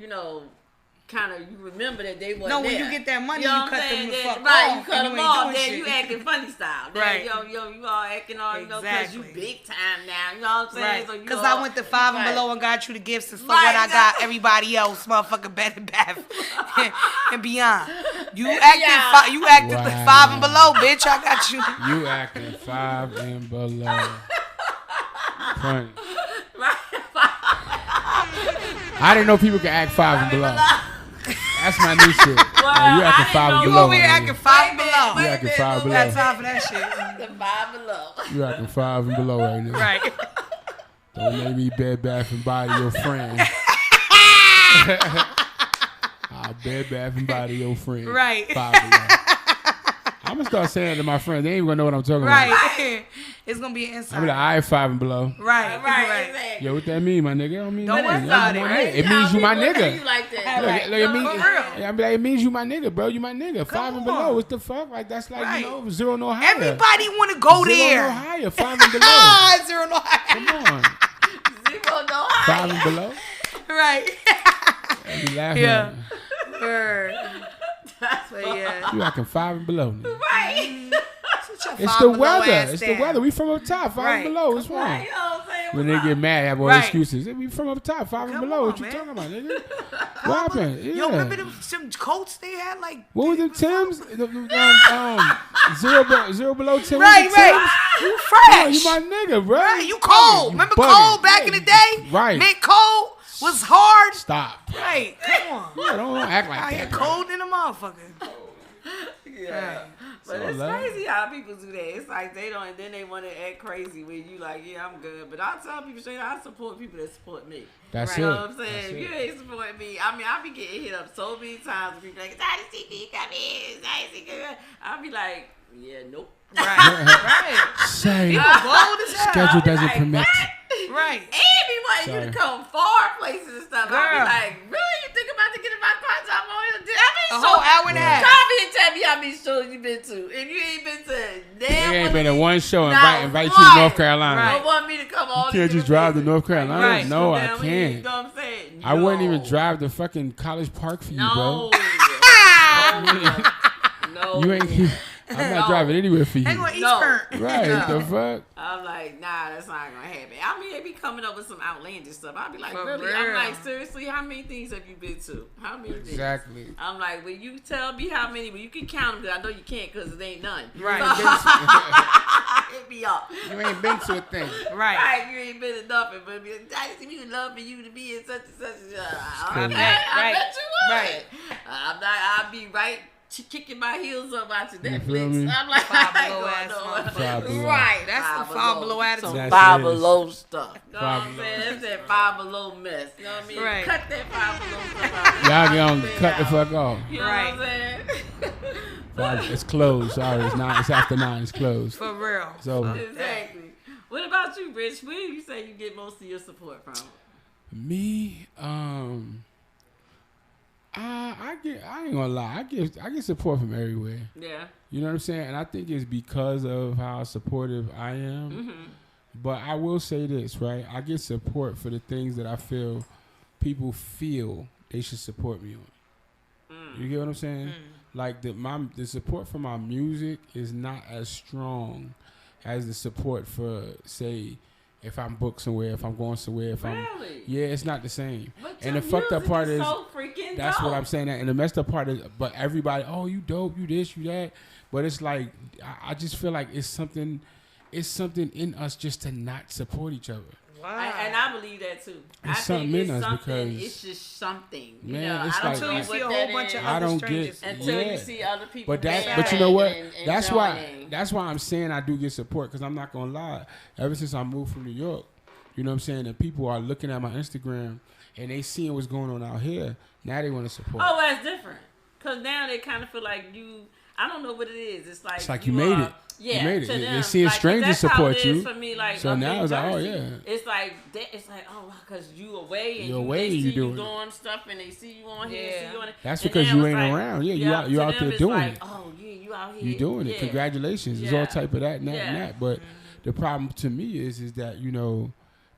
kind of, you remember that they wasn't No, when there. you get that money, know you what cut I'm them saying? the fuck Right, off, you cut and them you ain't off, doing then shit. you acting funny style. Then, Right. you all acting all, because you Exactly. big time now, you know what I'm saying? Right, So you because all- I went to Five and right. Below and got you the gifts and for Right, what I got everybody else, motherfucking Bed and Bath and beyond. You acted Wow. Five and Below, bitch. I got you. You acting 5 and below. Funny. I didn't know people could act 5 and below. That's my new shit. Well, You acting I 5 and didn't know below. Over here my acting nigga. Five and Below. You acting 5 We got below. time for that shit. The Five Below. You acting 5 and below right now. Right. Don't make me Bed Bath and Body your friend. I'll Bed Bath and Body your friend. Right. 5 below. I'm gonna start saying it to my friends. They ain't even gonna know what I'm talking about. Right. It's going to be an I'm inside. like, I 5 and below. Right. Right, exactly. Yo, what that mean, my nigga? I don't mean Don't nothing. worry That's about it, my right? nigga. It means you my nigga. You like that. Look, Right. look, it No, means, for real. I be like, it means you my nigga, bro. You my nigga. 5 and below. on. What the fuck? Like that's like Right. 0 no higher. Everybody want to go 0 there. no higher. 5 and below. Ah, 0 no higher. Come on. 0 no higher. 5 and below. Right. I be laughing. Yeah. At me. Word. That's But yeah. You acting 5 and below. Nigga. right. It's the weather. It's the weather. We from up top. 5 Right. and below. What's wrong? Right, you know what I'm saying? When What's they up? get mad, have all Right. excuses. We from up top, 5 and Come below. on, What you man. talking about, nigga? What happened? Yeah. Yo, remember them coats they had like? What was them Tims? Zero below Tims. Right, right. You Oh, fresh. you my nigga, bro. Right, you cold. Remember bugging. cold back in the day? Right. Mint cold was hard. Stop. Right, come on. Yeah, don't act like Out here that. bro. cold in a motherfucker. Yeah. But So it's love. crazy how people do that. It's like they don't, and then they want to act crazy when you like, yeah, I'm good. But I tell people straight, I support people that support me. That's Right. You it. know what I'm saying? If you ain't supporting me, I mean, I be getting hit up so many times with people like, Dynasty, me come in, Dynasty, come in. I'll be like, yeah, nope. Right, right. Say, People bold as hell. schedule doesn't Like, permit. what? Right. And be wanting you to come far places and stuff. I'll be Girl. like, really? You think about to get in my car? So I'm on here? How A many whole shows? hour and a half. Call me and tell me how many shows you been to. If you ain't been to damn, You ain't been to one show. Not Invite you to one. North Carolina. Right. don't want me to come all You can't just drive to North Carolina. Right. No, I You can't. know what I'm saying? I wouldn't even drive to fucking College Park for you, No. bro. No. You ain't. I'm not No. driving anywhere for you. Hang on, East No. Burn. Right? No. The fuck? I'm like, nah, that's not gonna happen. I mean, they be coming up with some outlandish stuff. I'll be like, For really? I'm real. like, seriously, how many things have you been to? How many things? Exactly. I'm like, well, you tell me how many, but you can count them because I know you can't because it ain't none. Right. Hit me up. You ain't been to a thing. Right. Right, you ain't been to nothing, but we would love for you to be in such and such. cool. Okay, Right, I right, bet you would. right. I'm not. I'll be right kicking my heels up watching You feel Netflix. me? I'm like, Five I ain't Below going ass nowhere. motherfucker. Five Below. Right, That's some Five Below attitude. Some That's Five it is. Below stuff. You know Five what I'm Below. saying? That's that Five Below mess. You know what I mean? Right. Cut that Five Below stuff out. Y'all gonna Stay cut the out. fuck off. You know Right. what I'm saying? It's closed. Sorry, it's not. It's after 9. It's closed. For real. It's over. Exactly. What about you, Rich? Where do you say you get most of your support from? Me, I ain't gonna lie. I get support from everywhere. Yeah. You know what I'm saying? And I think it's because of how supportive I am. Mm-hmm. But I will say this, right? I get support for the things that I feel people feel they should support me on. You get what I'm saying? Like the support for my music is not as strong as the support for, say, if I'm booked somewhere, if I'm going somewhere, if I'm Really? it's not the same. But And your the fucked up music part is is so freaking that's dope. what I'm saying. And the messed up part is, but everybody, oh, you dope, you this, you that. But it's like I just feel like it's something in us just to not support each other. Wow. And I believe that too. It's I something think in it's us something. because- It's just something. You Man, know, it's I don't like- know Until you what see a that whole bunch of is. I other don't strangers. get- Until Yeah. you see other people. But but you dancing know what? and That's why joining. I'm saying I do get support, because I'm not gonna lie. Ever since I moved from New York, you know what I'm saying, and people are looking at my Instagram and they seeing what's going on out here. Now they want to support. Oh, that's different. Cause now they kind of feel like you. I don't know what it is. It's like you made it. Yeah, you made it. to them. They're seeing like, strangers that's support how it you. is for me, like, so now it's like, oh yeah. It's like oh, because you away and You're away they and see you you doing doing stuff and they see you on here, see you on it. That's and because you ain't like, around. Yeah, you out there doing it. Oh yeah, you out here. You doing it. Congratulations. It's all type of that and that and that. But the problem to me is that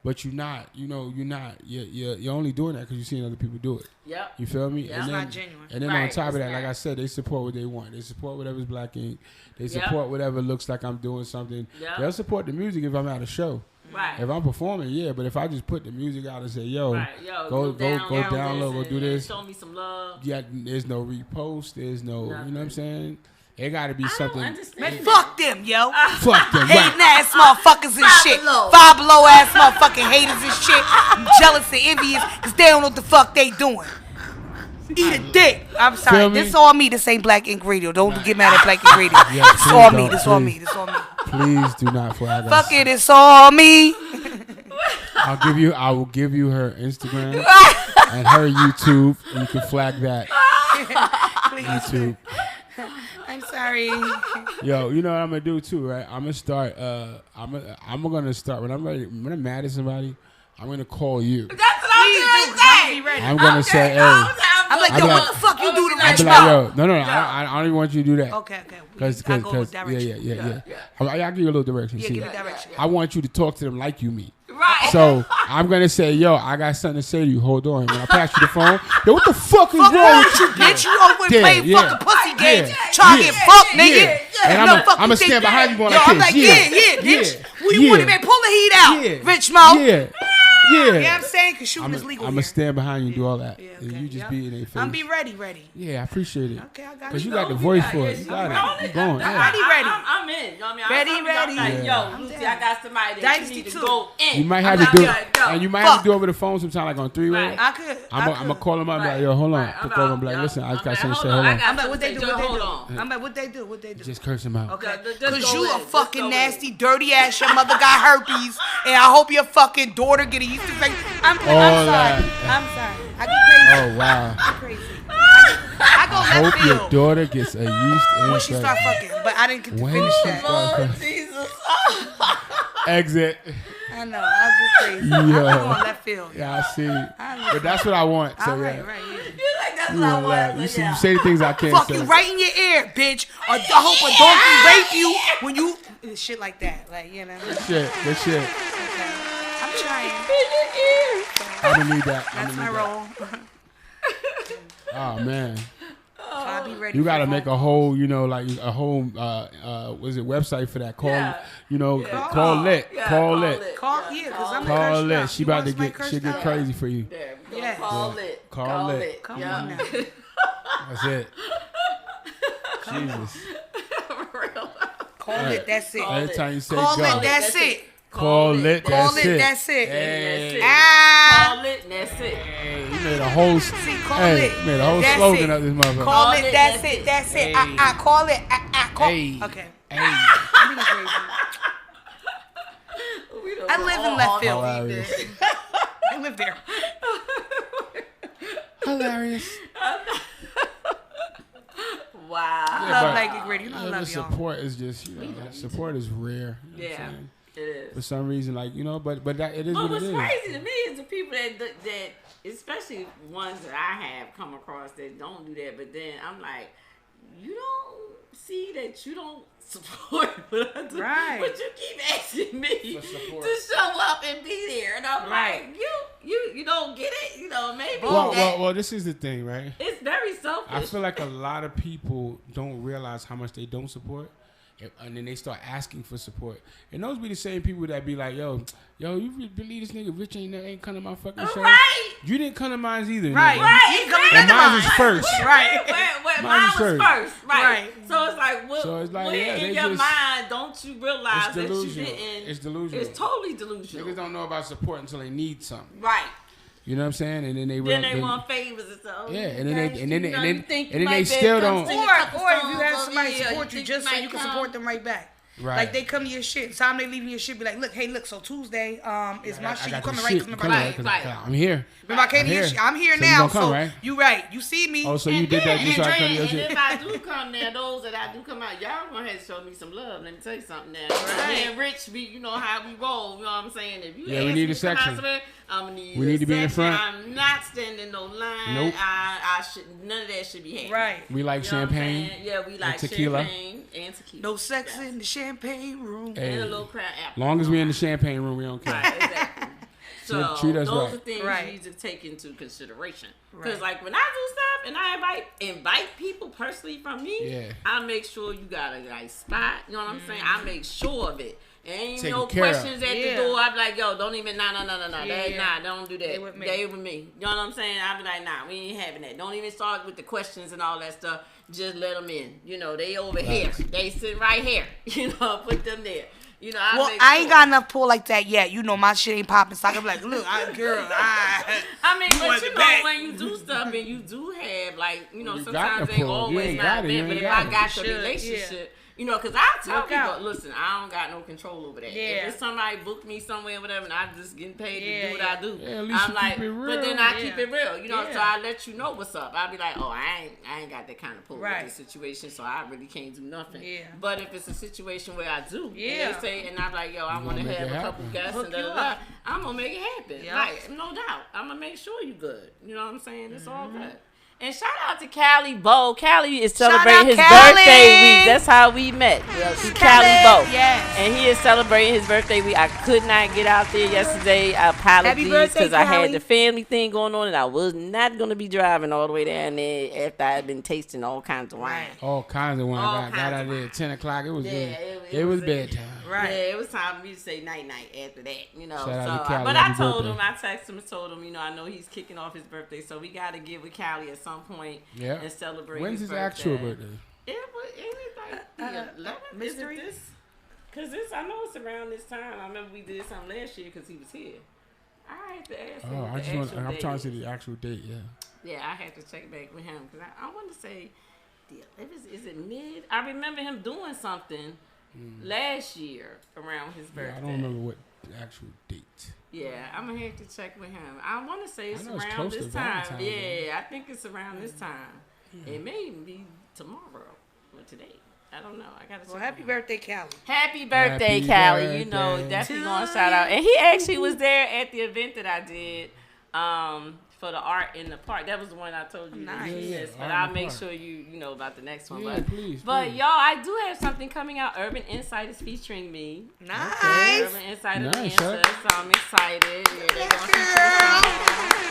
but you're not. You're only doing that because you're seeing other people do it. Yep. You feel me? Yep. And It's then, not genuine. And then on top of that, like I said, they support what they want. They support whatever's Black Ink. They support whatever looks like I'm doing something. Yep. They'll support the music if I'm at a show. Right. If I'm performing, yeah. But if I just put the music out and say, go download, go do this. Show me some love. Yeah, there's no repost. There's no, you know what I'm saying? It got to be something. Man, fuck them, yo. Fuck them. Hating ass motherfuckers and shit. Five below ass motherfucking haters and shit. Jealous and envious because they don't know what the fuck they doing. Eat a dick. I'm sorry. This all me. This ain't Black Ink Radio. Don't get mad at Black Ink Radio. This all me. This all me. This all me. Please do not flag us. Fuck it. It's all me. I will give you her Instagram and her YouTube. And you can flag that. Please. YouTube. I'm sorry. Yo, you know what I'm gonna do too, right? I'm gonna start. I'm gonna start when I'm ready. When I'm mad at somebody, I'm gonna call you. That's what I'm ready. I'm gonna say, hey. I'm like, yo, what the fuck you do to I'll Rich be Mo? like, yo, no. I don't even want you to do that. Okay. Because Yeah. I'll give you a little direction. Yeah, See, give me direction. I want you to talk to them like you me. Right. So I'm gonna say, yo, I got something to say to you. Hold on. When I pass you the phone, yo, what the fuck is wrong with you, bitch? You over Yeah, playing yeah. fucking pussy games, Yeah. trying to get fucked, nigga. Yeah. And No, I'm fuck gonna you think stand behind you going Yo, like I'm this. like, yeah, bitch. Yeah. What you want to make? Pull the heat out, Yeah. Rich Mo. Yeah. You know what I'm saying? Because shooting is legal I'm here. gonna stand behind you and do all that. Yeah, And okay, you just yeah. be in their face. I'm be ready. Yeah, I appreciate it. Okay, I got Because you. you got the voice for it. You got it. You going. Yeah. Ready. I'm in. You know what I mean? Ready. I'm like, Yeah. yo, Lucy, I got somebody that Dynasty you need to too. go in. You might have I'm to do like, yo, and you might have to do over the phone sometime, like on three-way. Right. I could. I'm gonna call them up and be like, yo, hold on. I'll call them and be like, listen, I just got something to say. Hold on. I'm like, what they do? Hold on. I'm like, what they do? Just curse him out. Okay. Just Because go you in. a Just fucking go in. nasty, dirty ass. Your mother got herpes, and I hope your fucking daughter get a yeast infection. I'm sorry. that. I'm sorry. I get crazy. Oh, wow. I'm crazy. I go left Hope your field daughter gets a yeast infection. when she start fucking, but I didn't get to When finish she that. start- Lord Jesus. Exit. I know. I'll go crazy. Yeah. I'm going left field. Yeah, I see. I But that's what I want. So, All right, yeah. right. Yeah. You like that's You what I won't laugh. want. You say the things I can't Fuck say. you right in your ear, bitch. Or I hope a donkey rape you when you shit like that. Like, you know. Shit. Good shit. Okay. I'm trying. I'm gonna need that. That's my role. Oh man, So I'll be ready. you for gotta phone make a calls. whole, like a whole, was it website for that? Call, Yeah. call lit, Yeah, call lit, Call, yeah, because I'm call cursed lit. out. She You about want to somebody get, cursed she get out? crazy for you. Yeah. Call it. Call it. Come Yeah. on now. That's it. Jesus. Call it, that's it. Every time you say Call go, it, that's it. call it, Call that's it, it. that's it. Hey, Ah. Call it. That's it. hey, you made a whole, See, call hey, it. you made a whole That's slogan it. of this motherfucker. Call it, that's it, that's it. I call it, I call Hey. Okay. Hey, I'm being crazy. I live in left field. hilarious. I live there. Hilarious. Wow. I love Black Ink Radio. I The love y'all. support is just, support is rare. You know what I'm Yeah. saying? It is. For some reason, like, but that it is But what what's it is. crazy to me is the people that especially ones that I have come across that don't do that. But then I'm like, you don't see that you don't support what I do, Right. but you keep asking me For support. to show up and be there, and I'm Right. like, you don't get it, maybe. Well, this is the thing, right? It's very selfish. I feel like a lot of people don't realize how much they don't support, and then they start asking for support. And those be the same people that be like, yo, you believe this nigga Rich ain't come to my fucking show? Right. You didn't come to mine either. Right. nigga. Right, You coming And to mine was mine. first. Right. Where Mine mine was was first. first, right? Right. So it's like, So it's like, when yeah, in they your just- mind, don't you realize It's that you delusional. didn't? It's delusional. It's totally delusional. Niggas don't know about support until they need something. Right. You know what I'm saying? And then they Then they want favors and stuff. Yeah, and then they- and then- you think and then might they be still able to don't- sing a Or couple if you songs have over somebody here, support you think just so might you can come. support them right back. Right. Like they come to your shit. Time they leaving your shit, be like, look, hey, look. So Tuesday, is my shit. You coming right? Coming right? I'm here. Remember, I came to your shit. I'm here so now. You come, right? You right. You see me. Oh, so you did that just so I come to your shit. And if I do come there, those that I do come out, y'all gonna have to show me some love. Let me tell you something now. Me and Rich, you know how we roll. You know what I'm saying? If you we need a section. I'm gonna need. We need to be in the front. I'm not standing no line. Nope. I should. None of that should be happening. Right. We like champagne. Yeah, we like tequila. Champagne and tequila. No sex in the champagne room. Hey. And a little crab apple. Long as we in the champagne room, we don't care. Right, exactly. So treat us those right. are things Right. you need to take into consideration. Because Right. like when I do stuff and I invite people personally from me, I make sure you got a nice spot. You know what I'm saying? I make sure of it. Ain't Taken no care questions of. at the door. I be like, yo, don't even, nah. Yeah. Don't do that. They with me. They with me. You know what I'm saying? I be like, nah, we ain't having that. Don't even start with the questions and all that stuff. Just let them in. You know, they over here. They sitting right here. You know, put them there. You know, I ain't got enough pull like that yet. You know, my shit ain't popping. So I can be like, look, girl, I mean, but want you the know, back. when you do stuff and you do have, like, you know, You sometimes got it ain't the pull. You always ain't not got it. been. You But ain't if got I it. got the Should, relationship, you know, because I tell Work people, out. listen, I don't got no control over that. Yeah. If somebody booked me somewhere or whatever and I'm just getting paid to do what I do, Yeah, at least I'm you like, keep it real. but then I keep it real, you know, so Yeah. I let you know what's up. I'll be like, oh, I ain't got that kind of pull Right. with this situation, so I really can't do nothing. Yeah. But if it's a situation where I do, Yeah. and they say, and I'm like, yo, I You want to gonna make have it a couple happen. guests Hook and you da up. I'm gonna make it happen. Yeah. Like, no doubt. I'm gonna make sure you good. You know what I'm saying? It's all Mm-hmm. good. And shout out to Cali Bo. Cali is Shout celebrating out his Cali. birthday week. That's how we met. Cali Cali, Bo. yes. And he is celebrating his birthday week. I could not get out there yesterday. Apologies birthday, because I had Cali. the family thing going on and I was not going to be driving all the way down there after I had been tasting all kinds of wine. All kinds of wine. All Got kinds out of there wine. at 10 o'clock. It was Yeah, good. it was was bedtime. Right. Yeah, it was time for me to say night after that, you know. Shout out to Cali. But I Happy told birthday. him, I texted him and told him, you know, I know he's kicking off his birthday, so we got to get with Cali at some point Yeah. and celebrate When's his his birthday. actual birthday? It was like the 11th. mystery? Is it this? Because I know it's around this time. I remember we did something last year because he was here. I had to ask him. Oh, what I the just want. actual I'm date trying to see is. the actual date. Yeah. Yeah, I had to check back with him because I want to say, is it mid? I remember him doing something last year around his birthday. Yeah, I don't remember what the actual date. Yeah, I'm gonna have to check with him. I want to say it's I know it's around close this to time. Valentine's Yeah, I think it's around this time. It may even be tomorrow or today. I don't know. I gotta check. Well, happy with him. birthday, Cali. Happy birthday, Happy Callie. You know, birthday definitely to going to shout out. And he actually was there at the event that I did for the art in the park. That was the one I told you. Nice. that you Yeah, missed, Art but in I'll the make Park. sure you know about the next one. Yeah, but please. but y'all, I do have something coming out. Urban Insight is featuring me. Nice. Urban Insight of Nice, Dancer, so I'm excited. Yeah, they're going to feature the song.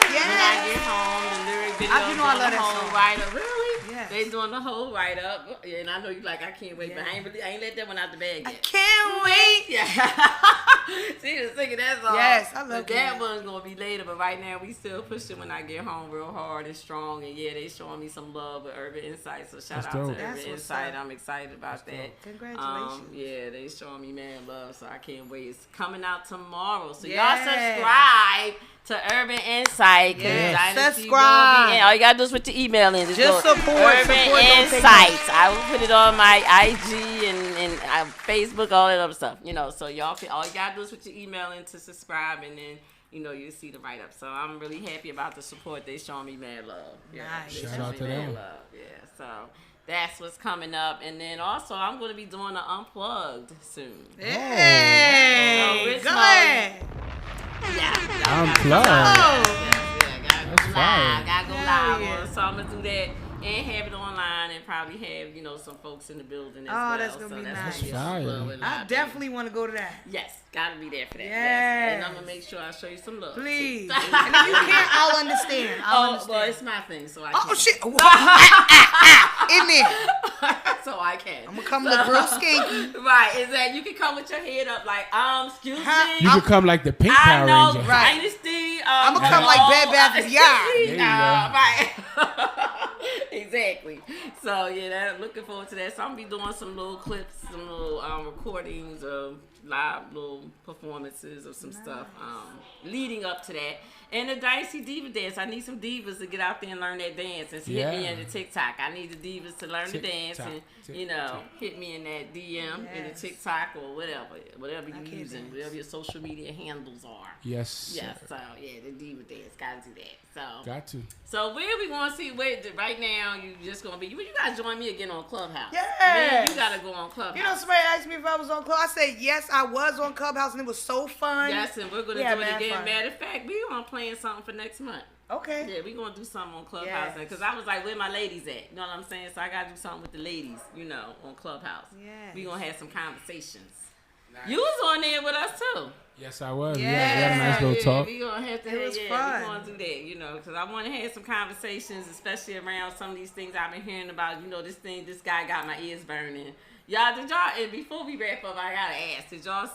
When I get home, the lyric video You know I love the that whole song. write-up. Really? Yes. They doing the whole write-up. Yeah, and I know you like, I can't wait, but I ain't let that one out the bag I yet. can't wait. Yeah. She was singing that song. Yes, I love But that that. one's going to be later, but right now we still pushing when I get home real hard and strong. And yeah, they showing me some love with Urban Insight. So shout That's out dope. to That's Urban what's Insight. up. I'm excited about that. Congratulations. Yeah, they showing me mad love, so I can't wait. It's coming out tomorrow. So y'all Yes. subscribe to Urban Insight. 'Cause Yes. Dynasty Subscribe. will be in. All you gotta do is put your email in. Just go support, Urban support, don't take Insights. I will put it on my IG and Facebook, all that other stuff. You know, so y'all can, all you gotta do is put your email in to subscribe, and then you know you'll see the write up. So I'm really happy about the support. They showing me mad love. Yeah, Nice. they Shout showing out me to mad them. love. Yeah, so. That's what's coming up, and then also I'm going to be doing an unplugged soon. Hey, So Rich go Mode- ahead. Yeah, Unplugged. gotta That's go fire. live. Gotta go Hell live. yeah. So I'm gonna do that and have it online, and probably have some folks in the building as Oh, well. that's gonna be that's nice. gonna be a Fire. little bit I live. definitely want to go to that. Yes, gotta be there for that. Yes. And I'm gonna make sure I show you some love. too. Please. And if you can't, I'll understand. I'll Oh, understand. well, it's my thing, so I Oh can. shit! In there. So I can. I'm gonna come look real skanky. Right, is that you can come with your head up like, excuse Huh? me. You could come like the pink I Power know, Ranger. right. Dynasty. I'ma come like Bed Bath & Beyond. There you go. Right. exactly. So yeah, looking forward to that. So I'm gonna be doing some little clips, some little recordings of live little performances of some stuff leading up to that. And the Dynasty Diva dance. I need some divas to get out there and learn that dance and hit me in the TikTok. I need the divas to learn the dance and hit me in that DM in the TikTok or whatever you're using, whatever your social media handles are. Yes. Yes. So yeah, the diva dance. Gotta do that. So got to. So where we gonna see? Right now you just gonna be. You gotta join me again on Clubhouse. Yeah. You gotta go on Clubhouse. You know, somebody asked me if I was on Clubhouse. I said yes, I was on Clubhouse, and it was so fun. Yes, and we're gonna do it again. Matter of fact, we gonna plan something for next month. Okay. Yeah, we gonna do something on Clubhouse because I was like, where my ladies at? You know what I'm saying? So I gotta do something with the ladies. On Clubhouse. Yeah. We gonna have some conversations. Nice. You was on there with us too. Yes, I was. Yeah. We had a nice little talk. We gonna have to. It was fun. We gonna do that. Because I want to have some conversations, especially around some of these things I've been hearing about. This guy got my ears burning. And before we wrap up, I gotta ask, did y'all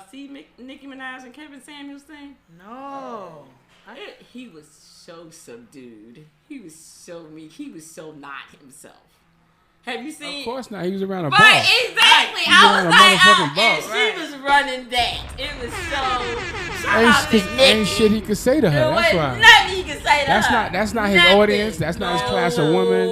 see Nicki Minaj and Kevin Samuels thing? No. He was so subdued. He was so meek. He was so not himself. Have you seen? Of course not. He was around a boss. Right, exactly. He was around a motherfucking boss. And she was running that. It was so. Ain't shit he could say to her. That's why. Nothing he could say to her. That's not his audience. That's not his class of women.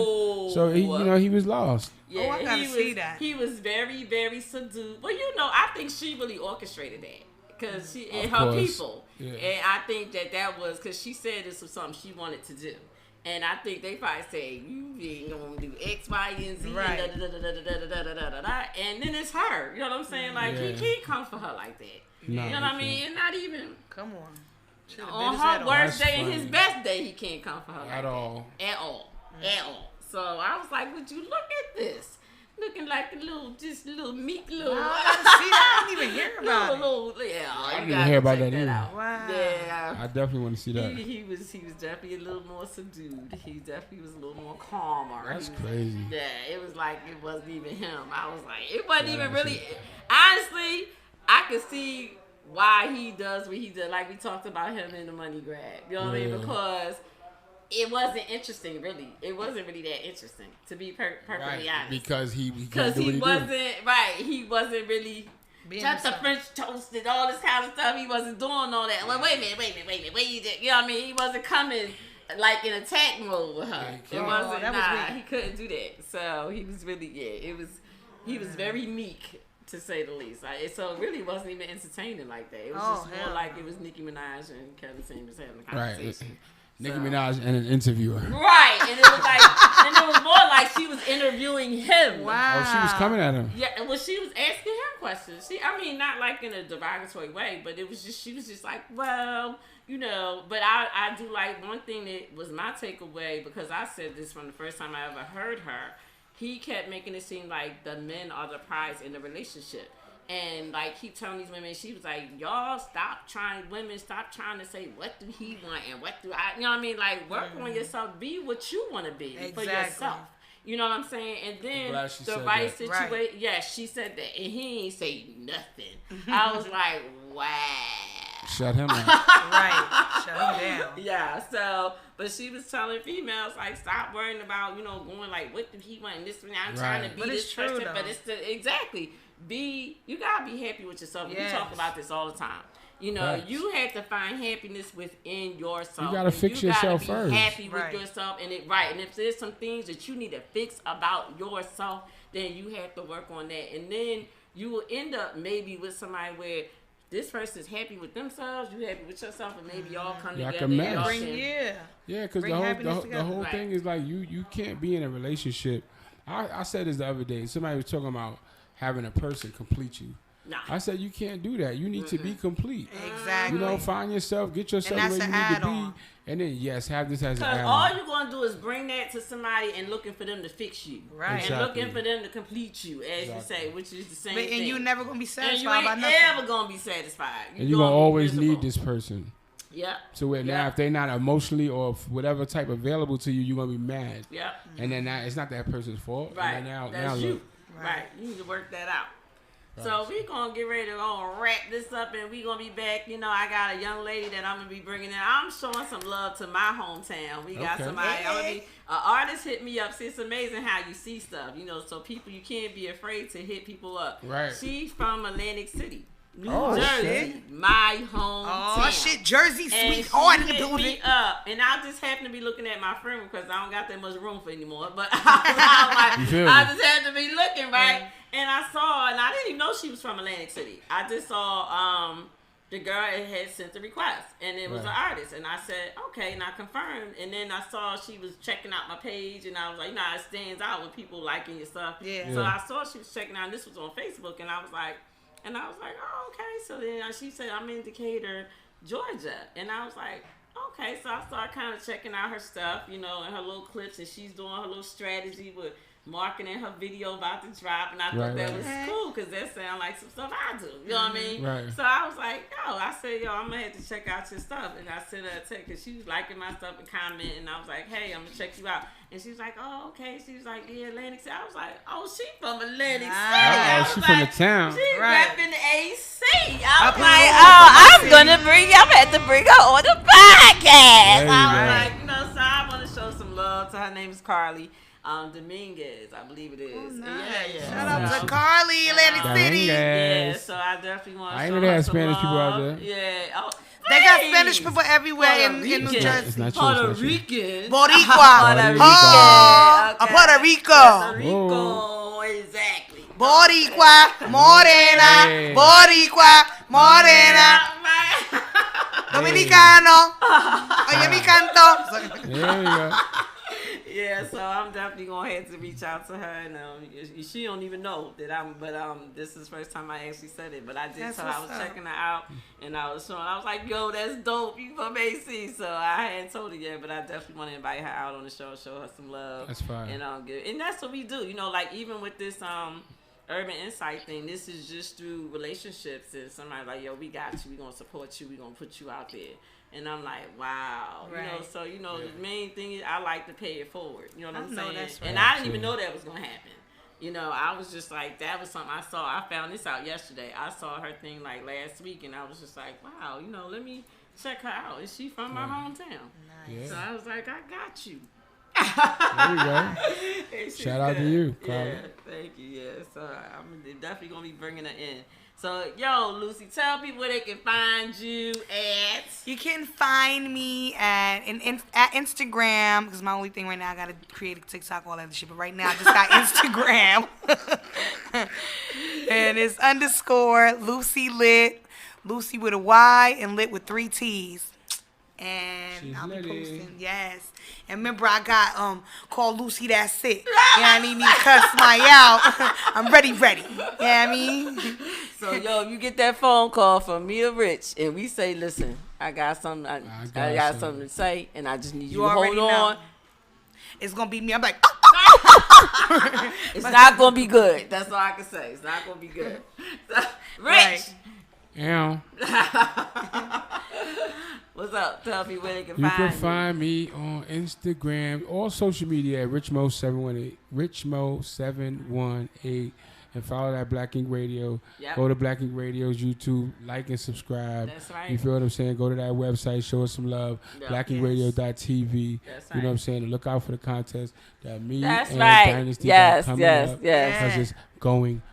So he was lost. Yeah, I gotta see that. He was very, very subdued. Well, I think she really orchestrated that. Because she and her people. Yeah. And I think that was because she said this was something she wanted to do. And I think they probably say, you ain't gonna do X, Y, and Z, right. And then it's her. You know what I'm saying? Like, he can't come for her like that. No, you know what I mean? And not even. Come on. On her worst day and his best day, he can't come for her like at all. At all. So I was like, would you look at this? Looking like a little meek little. I see that. I didn't even hear about it. I didn't even hear about that either. Wow. Yeah. I definitely want to see that. He was definitely a little more subdued. He definitely was a little more calmer. That's crazy. Yeah, it was like it wasn't even him. I was like, it wasn't even really. Honestly, I could see why he does what he did. Like we talked about him in the money grab. You know what I mean? Because it wasn't interesting, really. It wasn't really that interesting, to be perfectly honest. Because he wasn't really just the French toast and all this kind of stuff. He wasn't doing all that. Well, wait a minute. What you did? You know what I mean? He wasn't coming like in attack mode with her. It wasn't. He couldn't do that. So he was really he was very meek, to say the least. So it really wasn't even entertaining like that. It was just more like it was Nicki Minaj and Kevin Samuels having a conversation. Right. Nicki Minaj and an interviewer. Right. And it was more like she was interviewing him. Wow. Oh, she was coming at him. Yeah, well, she was asking him questions. Not like in a derogatory way, but she was just like, well, but I do like one thing that was my takeaway, because I said this from the first time I ever heard her. He kept making it seem like the men are the prize in the relationship. And like keep telling these women, she was like, y'all stop trying to say what do he want and what do I, you know what I mean? Like work on yourself, be what you want to be for yourself. You know what I'm saying? And then the right situation, right. She said that, and he ain't say nothing. I was like, wow. Shut him up. Right. Shut him down. Yeah, so, but she was telling females, like, stop worrying about, going like, what did he want? And this, I'm trying to be this person, but it's exactly. You gotta be happy with yourself. Yes. We talk about this all the time. You have to find happiness within yourself. You gotta fix yourself first. Happy with yourself, and and if there's some things that you need to fix about yourself, then you have to work on that, and then you will end up maybe with somebody where this person's happy with themselves, you happy with yourself, and maybe y'all come together. Because the whole thing is like you can't be in a relationship. I said this the other day. Somebody was talking about having a person complete you. Nah. I said you can't do that. You need to be complete. Exactly. Find yourself, get yourself where you need to be, and then have this as an add-on. All you're gonna do is bring that to somebody and looking for them to fix you, right? Exactly. And looking for them to complete you, as you say, which is the same thing. And you're never gonna be satisfied by nothing. And you ain't ever gonna be satisfied. And you're gonna always need this person. Yeah. So now, if they're not emotionally or whatever type available to you, you're gonna be mad. Yeah. And then it's not that person's fault. Right. And that's you. Right. You need to work that out. So we gonna get ready to wrap this up, and we gonna be back. You know, I got a young lady that I'm gonna be bringing in. I'm showing some love to my hometown. We got somebody. I'm gonna be an artist. Hit me up. See, it's amazing how you see stuff. You know, so people, you can't be afraid to hit people up. Right. She's from Atlantic City, New Jersey, shit. my hometown. Oh shit, Jersey And sweetheart in she the hit building. me up, and I just happen to be looking at my friend because I don't got that much room for anymore. But I just had to be looking, right? And I saw, and I didn't even know she was from Atlantic City. I just saw the girl had sent the request, and it was an artist. And I said, okay, and I confirmed. And then I saw she was checking out my page, and I was like, you know, it stands out with people liking your stuff. Yeah. So I saw she was checking out, and this was on Facebook, and I was like, oh, okay. So then she said, I'm in Decatur, Georgia. And I was like, okay. So I started kind of checking out her stuff, you know, and her little clips, and she's doing her little strategy with marketing her video about to drop, and I thought that was cool because that sounds like some stuff I do. You know what I mean? Right. So I was like, I said, I'm gonna have to check out your stuff, and I sent her a text because she was liking my stuff and commenting, and I was like, hey, I'm gonna check you out, and she was like, oh, okay. She was like, yeah, Atlantic City. I was like, oh, she from Atlantic City. I was She like, from the town. She Right. repping AC. I was like, I'm gonna have to bring her on the podcast. There you I was go. like, you know, so I want to show some love to her. Name is Carly. Dominguez, I believe it is. Yeah. Shout out to Carly, Atlantic City. Yeah, so I definitely want to I show ain't know they her had some Spanish people out love. there. Yeah. Oh, They got please. Spanish people everywhere in New Puerto Jersey. It's not true. Puerto it's not true. Rican. Boricua. Puerto Rican. Oh, Okay. Puerto Rico. Puerto Rico, exactly. Boricua, morena. Hey. Boricua, morena. Right. Dominicano. Oye, mi canto. There you go. Yeah, so I'm definitely gonna have to reach out to her, and she don't even know that but this is the first time I actually said it, but I did tell her I was checking her out, and I was showing, I was like, yo, that's dope, you from AC, so I hadn't told her yet, but I definitely want to invite her out on the show her some love. That's fine. And that's what we do, you know, like even with this Urban Insight thing, this is just through relationships, and somebody like, yo, we got you, we gonna support you, we gonna put you out there. And I'm like, wow, you know. So the main thing is I like to pay it forward. You know what I'm saying? That's right. And I didn't even know that was gonna happen. You know, I was just like, that was something I saw. I found this out yesterday. I saw her thing like last week, and I was just like, wow, you know, let me check her out. Is she from my hometown? Nice. So I was like, I got you. There you go. Shout out to you, Carly. Yeah, thank you. Yeah, so I'm definitely gonna be bringing her in. So, yo, Lucy, tell people where they can find you at. You can find me at Instagram, because my only thing right now, I got to create a TikTok, all that other shit. But right now, I just got Instagram. And it's _ Lucy Lit. Lucy with a Y and Lit with 3 T's. And She's I'll be litty. posting, yes. And remember, I got called Lucy That's It. Yeah, I need me to cuss my out. I'm ready. Yeah, I mean. So, yo, if you get that phone call from me or Rich, and we say, listen, I got something, I got something to say, and I just need you to hold on. It's gonna be me. I'm like, it's not gonna be good. That's all I can say. It's not gonna be good. Rich. Right. Yeah. What's up? Tell me where they can You find can you. find me on Instagram, all social media at Richmo718, Richmo718, and follow that Black Ink Radio. Yep. Go to Black Ink Radio's YouTube, like and subscribe. That's right. You feel what I'm saying? Go to that website, show us some love. Yep. BlackInkRadio.tv. That's You right. know what I'm saying? Look out for the contest that me That's and right. Dynasty Yes, got coming yes, up. yes. Because it's going down.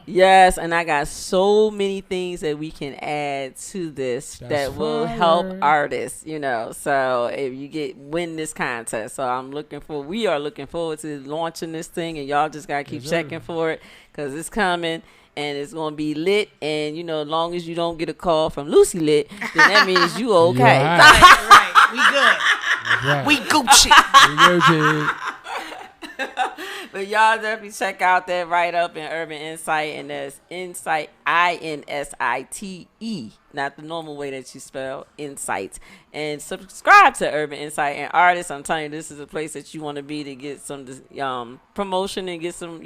Yes, and I got so many things that we can add to this That's that will fire. help artists, you know. So if you win this contest, so we are looking forward to launching this thing, and y'all just gotta keep Yes, sir. checking for it because it's coming. And it's gonna be lit, and you know, as long as you don't get a call from Lucy Lit, then that means you okay. all right. right. We good. That's right. We Gucci. You go, Jig. But y'all definitely check out that write up in Urban Insight, and that's Insight INSITE not the normal way that you spell insight. And subscribe to Urban Insight and Artists. I'm telling you, this is a place that you want to be to get some promotion and get some,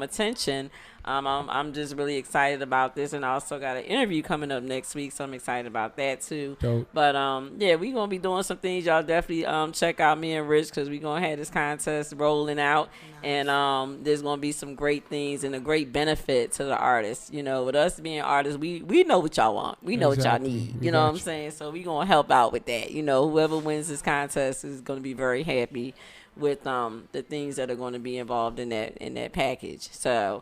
attention. I'm just really excited about this, and I also got an interview coming up next week, so I'm excited about that too. Dope. But yeah, we gonna be doing some things. Y'all definitely check out me and Rich, because we gonna have this contest rolling out, and there's gonna be some great things and a great benefit to the artists. With us being artists, we know what y'all want, we know what y'all need. You know what I'm saying? So we gonna help out with that. Whoever wins this contest is gonna be very happy with the things that are going to be involved in that package. So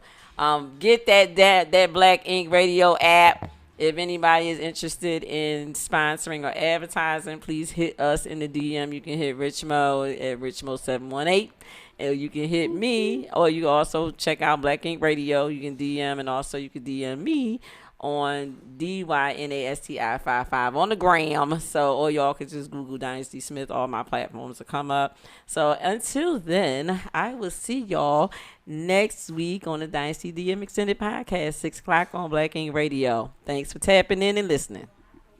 get that Black Ink Radio app. If anybody is interested in sponsoring or advertising, please hit us in the DM. You can hit Richmo at Richmo718. And you can hit me, or you can also check out Black Ink Radio. You can DM, and also you can DM me on DYNASTI55 on the gram. So, or y'all could just Google Dynasty Smith. All my platforms will come up. So until then, I will see y'all next week on the Dynasty DM Extended Podcast, 6 o'clock on Black Ink Radio. Thanks for tapping in and listening.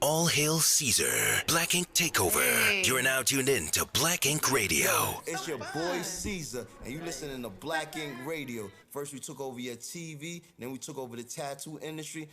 All hail Caesar. Black Ink Takeover. Hey. You're now tuned in to Black Ink Radio. Yo, it's your boy Caesar, and you listening to Black Ink Radio. First we took over your TV, then we took over the tattoo industry.